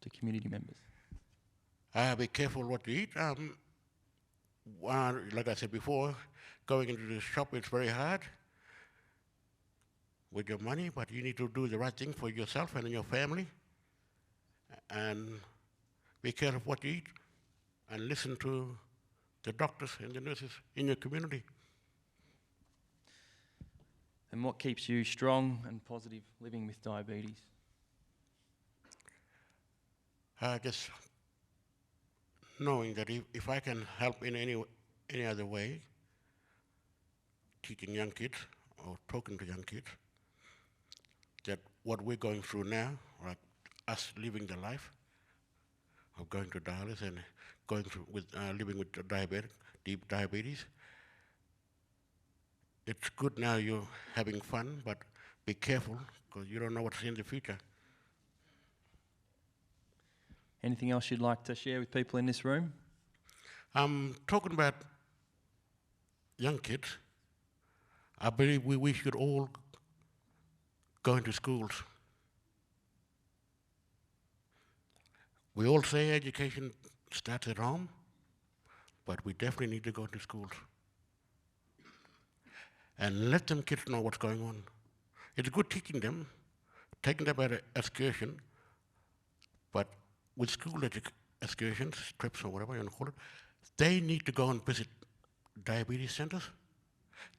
to community members? Be careful what you eat. Like I said before, going into the shop is very hard with your money, but you need to do the right thing for yourself and your family. And be careful what you eat, and listen to the doctors and the nurses in your community. And what keeps you strong and positive living with diabetes? Just knowing that if I can help in any other way, teaching young kids or talking to young kids, that what we're going through now, like us living the life of going to dialysis and going through with living with deep diabetes, it's good now you're having fun, but be careful, because you don't know what's in the future. Anything else you'd like to share with people in this room? Talking about young kids, I believe we should all go into schools. We all say education starts at home, but we definitely need to go into schools and let them kids know what's going on. It's good teaching them, taking them at an excursion, but with school excursions, trips or whatever you want to call it, they need to go and visit diabetes centers.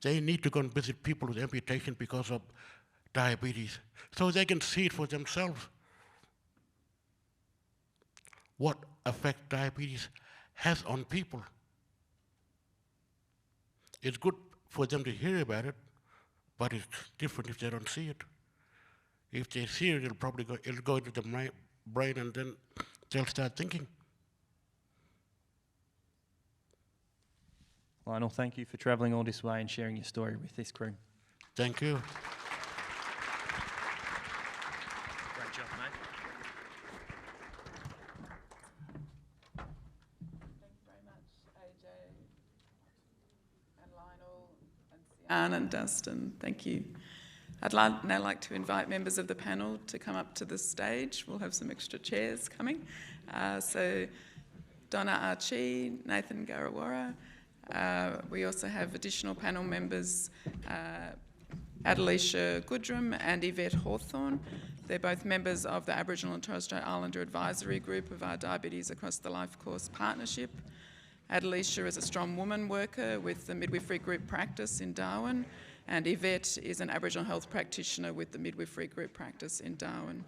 They need to go and visit people with amputation because of diabetes, so they can see it for themselves. What effect diabetes has on people. It's good for them to hear about it, but it's different if they don't see it. If they see it, it'll go into the brain, and then they'll start thinking. Lionel, thank you for travelling all this way and sharing your story with this crew. Thank you. Great job, mate. Thank you very much, AJ and Lionel and Sian and Dustin. Thank you. I'd now like to invite members of the panel to come up to the stage. We'll have some extra chairs coming. So Donna Ah Chee, Nathan Garrawurra. We also have additional panel members, Adeliseje Goodrem and Eyvette Hawthorne. They're both members of the Aboriginal and Torres Strait Islander Advisory Group of our Diabetes Across the Lifecourse Partnership. Adeliseje is a strong woman worker with the midwifery group practice in Darwin, and Eyvette is an Aboriginal health practitioner with the midwifery group practice in Darwin.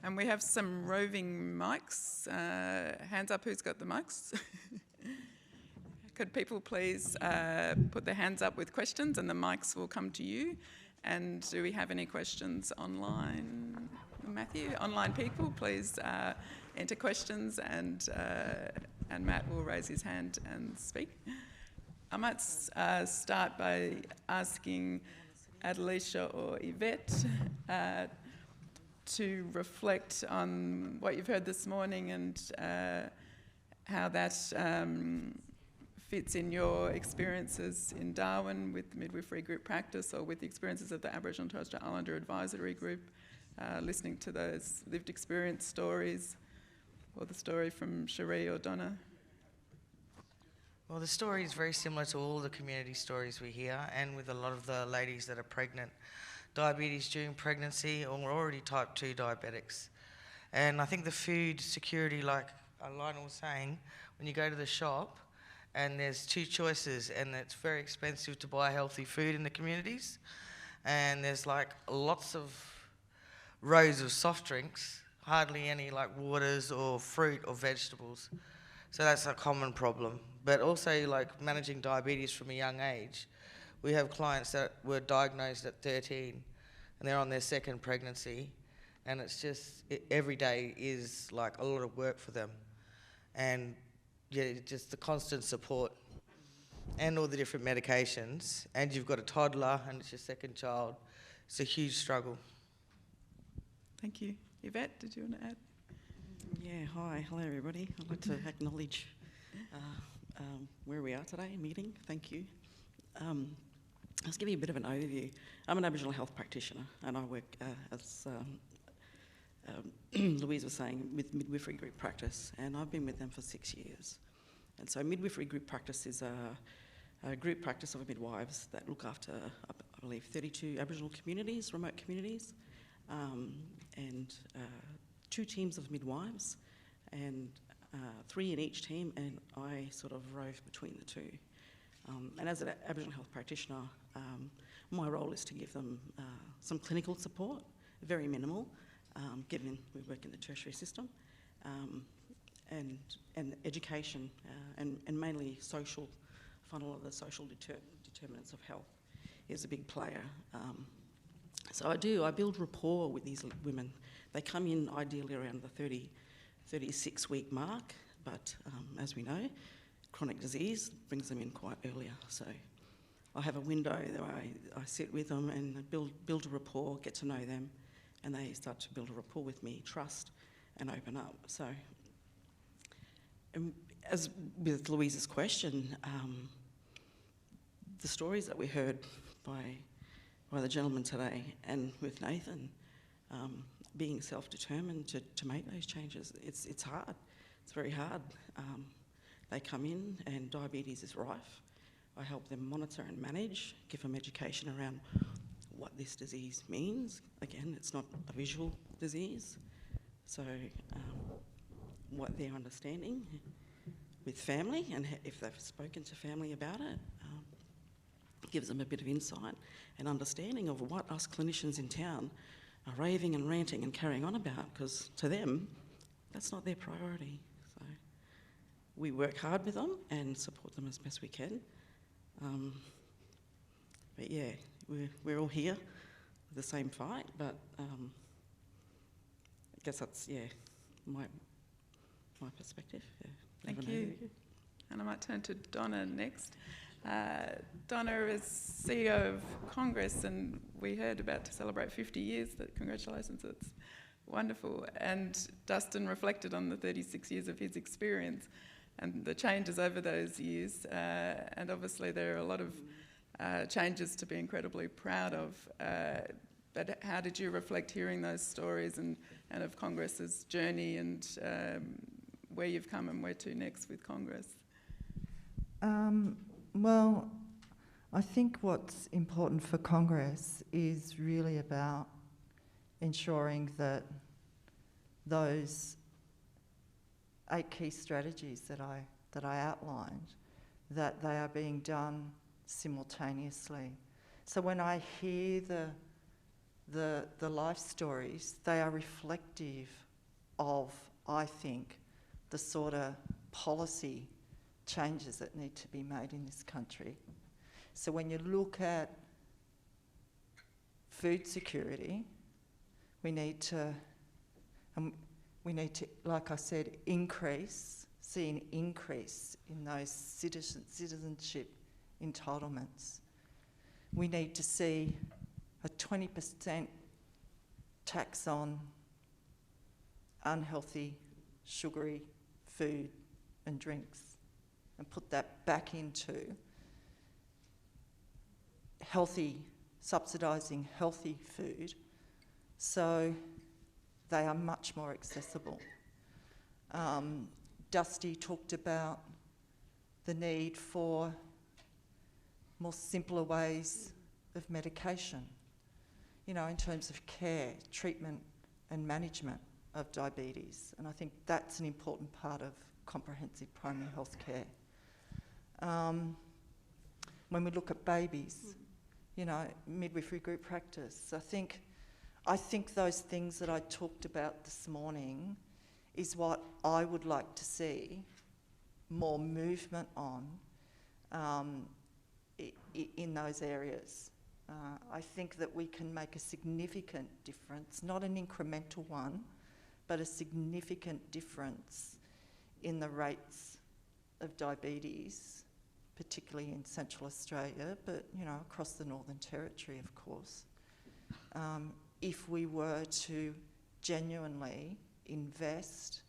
And we have some roving mics. Hands up, who's got the mics? Could people please put their hands up with questions, and the mics will come to you. And do we have any questions online? Matthew, online people, please enter questions, and Matt will raise his hand and speak. I might start by asking Adeliseje or Eyvette to reflect on what you've heard this morning and how that fits in your experiences in Darwin with midwifery group practice, or with the experiences of the Aboriginal and Torres Strait Islander Advisory Group, listening to those lived experience stories, or the story from Shiree or Donna. Well, the story is very similar to all the community stories we hear, and with a lot of the ladies that are pregnant. Diabetes during pregnancy, or already type 2 diabetics. And I think the food security, like Lionel was saying, when you go to the shop and there's two choices, and it's very expensive to buy healthy food in the communities, and there's like lots of rows of soft drinks, hardly any like waters or fruit or vegetables. So that's a common problem. But also like managing diabetes from a young age. We have clients that were diagnosed at 13 and they're on their second pregnancy, and it's just, every day is like a lot of work for them. And yeah, just the constant support and all the different medications, and you've got a toddler and it's your second child. It's a huge struggle. Thank you. Eyvette, did you want to add? Yeah, hi. Hello, everybody. I'd like to acknowledge where we are today, meeting. Thank you. I'll just give you a bit of an overview. I'm an Aboriginal health practitioner, and I work, as Louise was saying, with midwifery group practice, and I've been with them for 6 years. And so midwifery group practice is a group practice of midwives that look after, I believe, 32 Aboriginal communities, remote communities, and 2 teams of midwives, and 3 in each team, and I sort of rove between the 2. And as an Aboriginal health practitioner, my role is to give them some clinical support, very minimal, given we work in the tertiary system, and education, and mainly social, funnel of the social determinants of health is a big player. So I build rapport with these women. They come in ideally around the 36-week mark, but as we know, chronic disease brings them in quite earlier. So I have a window that I sit with them and build a rapport, get to know them, and they start to build a rapport with me, trust, and open up. So as with Louise's question, the stories that we heard by the gentleman today and with Nathan, being self-determined to make those changes, it's hard. It's very hard. They come in and diabetes is rife. I help them monitor and manage, give them education around what this disease means. Again, it's not a visual disease. So what they're understanding with family, and if they've spoken to family about it, gives them a bit of insight and understanding of what us clinicians in town are raving and ranting and carrying on about, because to them, that's not their priority. So we work hard with them and support them as best we can. But yeah, we're all here with the same fight, but I guess that's, yeah, my perspective. Yeah. Thank you. And I might turn to Donna next. Donna is CEO of Congress, and we heard about to celebrate 50 years. Congratulations, it's wonderful. And Dustin reflected on the 36 years of his experience and the changes over those years. And obviously there are a lot of changes to be incredibly proud of. But how did you reflect hearing those stories and of Congress's journey and where you've come and where to next with Congress? Well, I think what's important for Congress is really about ensuring that those 8 key strategies that I outlined, that they are being done simultaneously. So when I hear the life stories, they are reflective of, I think, the sort of policy changes that need to be made in this country. So when you look at food security, we need to, like I said, see an increase in those citizenship entitlements. We need to see a 20% tax on unhealthy, sugary food and drinks, and put that back into subsidising healthy food, so they are much more accessible. Dusty talked about the need for more simpler ways of medication, you know, in terms of care, treatment and management of diabetes. And I think that's an important part of comprehensive primary health care. When we look at babies, you know, midwifery group practice, I think those things that I talked about this morning is what I would like to see more movement on in those areas. I think that we can make a significant difference, not an incremental one, but a significant difference in the rates of diabetes, particularly in Central Australia, but, you know, across the Northern Territory, of course, if we were to genuinely invest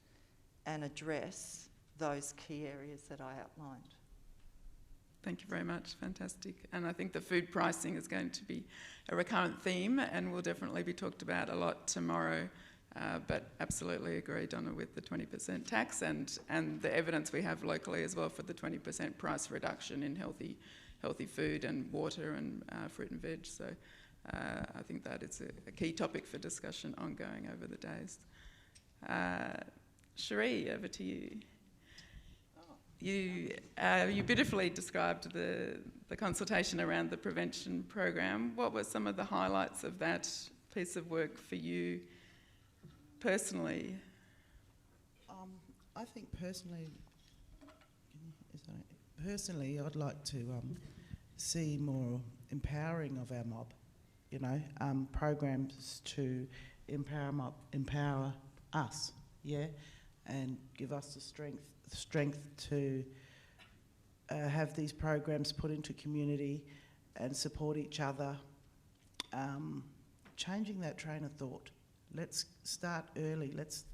and address those key areas that I outlined. Thank you very much, fantastic. And I think the food pricing is going to be a recurrent theme and will definitely be talked about a lot tomorrow. But absolutely agree, Donna, with the 20% tax and the evidence we have locally as well for the 20% price reduction in healthy food and water and fruit and veg. So I think that is a key topic for discussion ongoing over the days. Shiree, over to you. You beautifully described the consultation around the prevention program. What were some of the highlights of that piece of work for you personally? I think personally, I'd like to see more empowering of our mob. programs to empower us, and give us the strength to have these programs put into community and support each other. Changing that train of thought. Let's start early. Let's,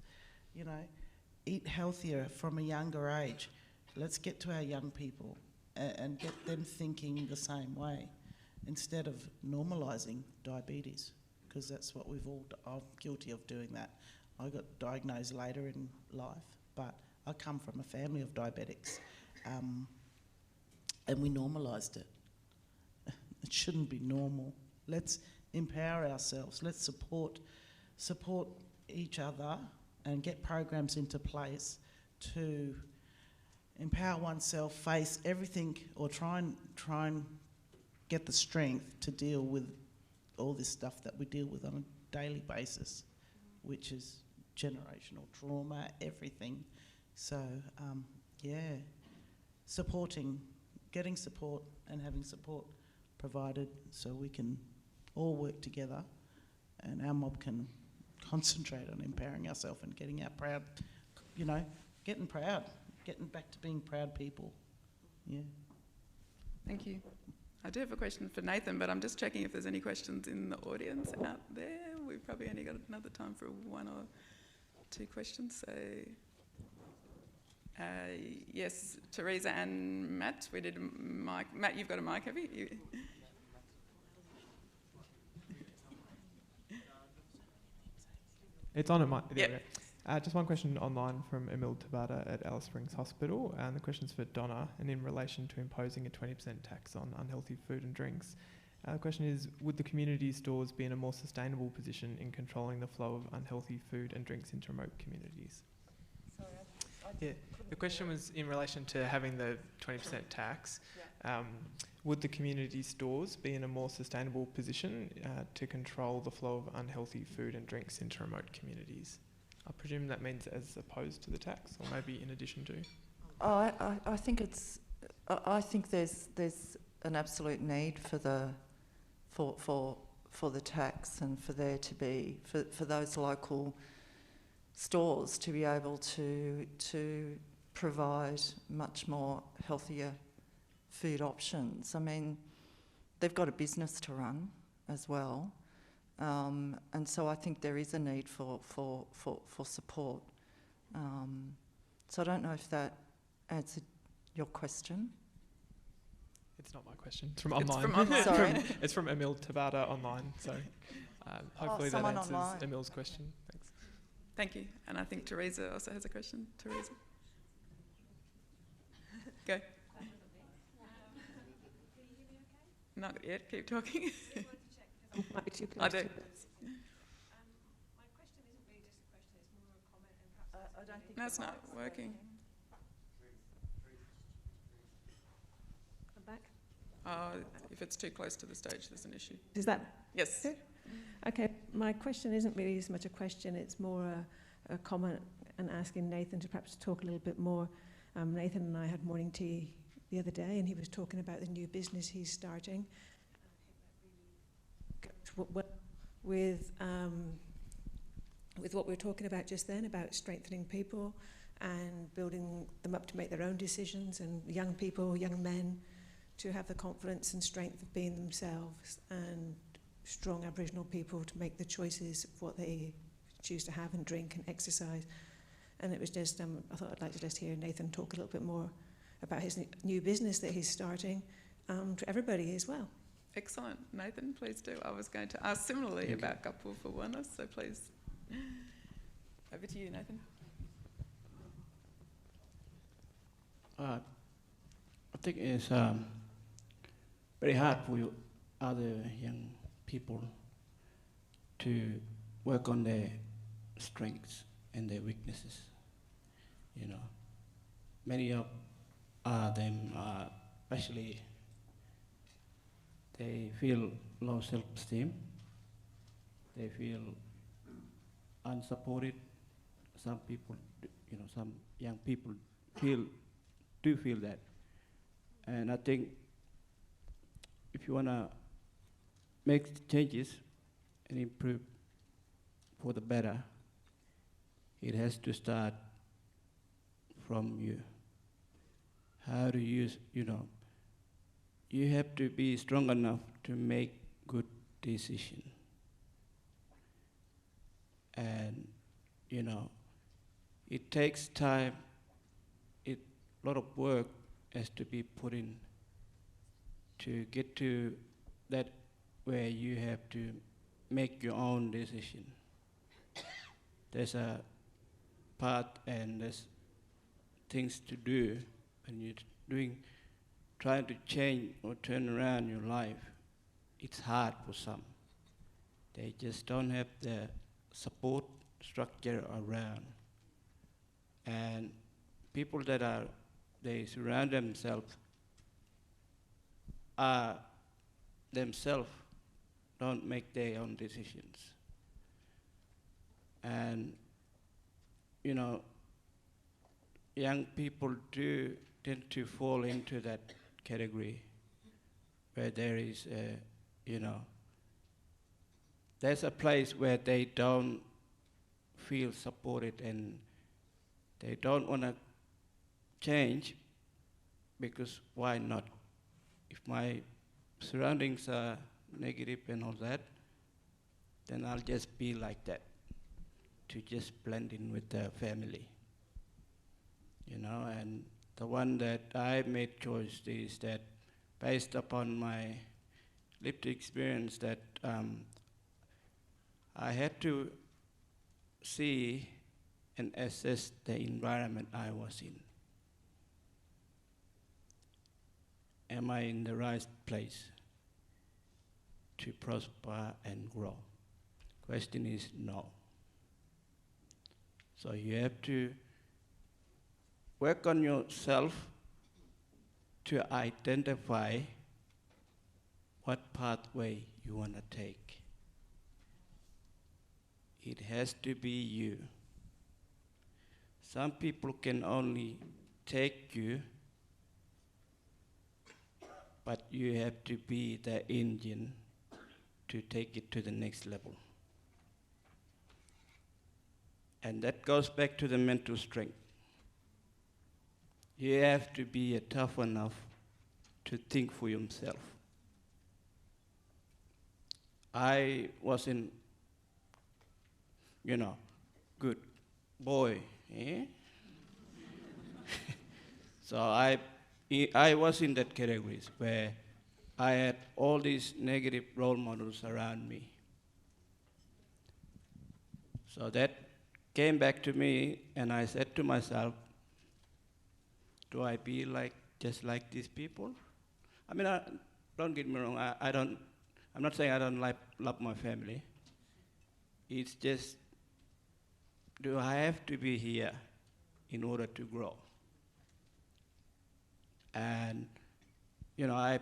eat healthier from a younger age. Let's get to our young people and get them thinking the same way instead of normalising diabetes, because that's what I'm guilty of doing that. I got diagnosed later in life, but I come from a family of diabetics, and we normalised it. It shouldn't be normal. Let's empower ourselves. Let's support each other and get programs into place to empower oneself, face everything, or try and get the strength to deal with all this stuff that we deal with on a daily basis, which is generational trauma, everything. So, getting support and having support provided so we can all work together and our mob can concentrate on empowering ourselves and getting our proud, getting back to being proud people. Yeah. Thank you. I do have a question for Nathan, but I'm just checking if there's any questions in the audience out there. We've probably only got another time for one or two questions. So, yes, Teresa and Matt, we did mic. Matt, you've got a mic, have you? It's on a mic. Yep. Just one question online from Emil Tabata at Alice Springs Hospital, and the question's for Donna, and in relation to imposing a 20% tax on unhealthy food and drinks. The question is, would the community stores be in a more sustainable position in controlling the flow of unhealthy food and drinks into remote communities? Yeah, the question was in relation to having the 20% tax. Would the community stores be in a more sustainable position to control the flow of unhealthy food and drinks into remote communities? I presume that means as opposed to the tax, or maybe in addition to. I think there's an absolute need for the tax, and for there to be for those local stores to be able to provide much more healthier food options. I mean, they've got a business to run as well, and so I think there is a need for support. So I don't know if that answered your question. It's not my question. It's from online. From online. Sorry. It's from Emil Tabata online. So hopefully that answers online. Emil's question. Thanks. Thank you. And I think Teresa also has a question. Teresa. Go. Not yet. Keep talking. I do. No, it's not working. Come back. If it's too close to the stage, there's an issue. Is that? Yes. Good? Okay, my question isn't really as much a question, it's more a comment and asking Nathan to perhaps talk a little bit more. Nathan and I had morning tea the other day, and he was talking about the new business he's starting. With what we were talking about just then, about strengthening people and building them up to make their own decisions, and young people, young men, to have the confidence and strength of being themselves, and strong Aboriginal people to make the choices of what they choose to have and drink and exercise. And it was just, I thought I'd like to just hear Nathan talk a little bit more about his new business that he's starting to everybody as well. Excellent. Nathan, please do. I was going to ask similarly about Couple for Wellness, so please. Over to you, Nathan. I think it's very hard for you other young people to work on their strengths and their weaknesses. You know, many of them, especially, they feel low self-esteem. They feel unsupported. Some people, some young people do feel that. And I think if you want to make changes and improve for the better, it has to start from you. How do you, you have to be strong enough to make good decisions. And, it takes time, a lot of work has to be put in to get to that where you have to make your own decision. There's a path and there's things to do when you're trying to change or turn around your life. It's hard for some. They just don't have the support structure around. And people they surround themselves don't make their own decisions. And, young people do tend to fall into that category where there is, there's a place where they don't feel supported and they don't want to change, because why not? If my surroundings are negative and all that, then I'll just be like that, to just blend in with the family. And the one that I made choice is that based upon my lived experience that I had to see and assess the environment I was in. Am I in the right place to prosper and grow? Question is no. So you have to work on yourself to identify what pathway you want to take. It has to be you. Some people can only take you, but you have to be the engine to take it to the next level. And that goes back to the mental strength. You have to be tough enough to think for yourself. I wasn't, good boy, eh? So I was in that categories where I had all these negative role models around me. So that came back to me, and I said to myself, do I be just like these people? I mean, don't get me wrong, I'm not saying I don't love my family. It's just, do I have to be here in order to grow? And, I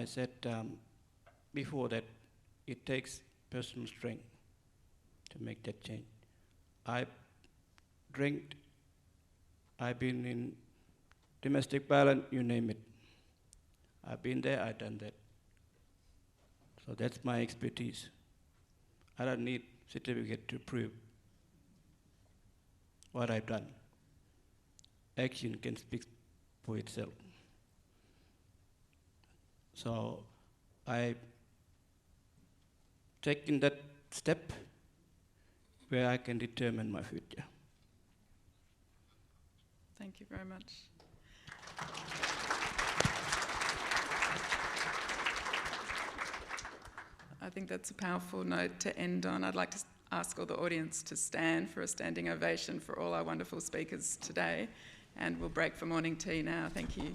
said before that it takes personal strength to make that change. I've been in domestic violence, you name it. I've been there, I've done that. So that's my expertise. I don't need certificate to prove what I've done. Action can speak for itself. So I've taken that step where I can determine my future. Thank you very much. I think that's a powerful note to end on. I'd like to ask all the audience to stand for a standing ovation for all our wonderful speakers today, and we'll break for morning tea now. Thank you.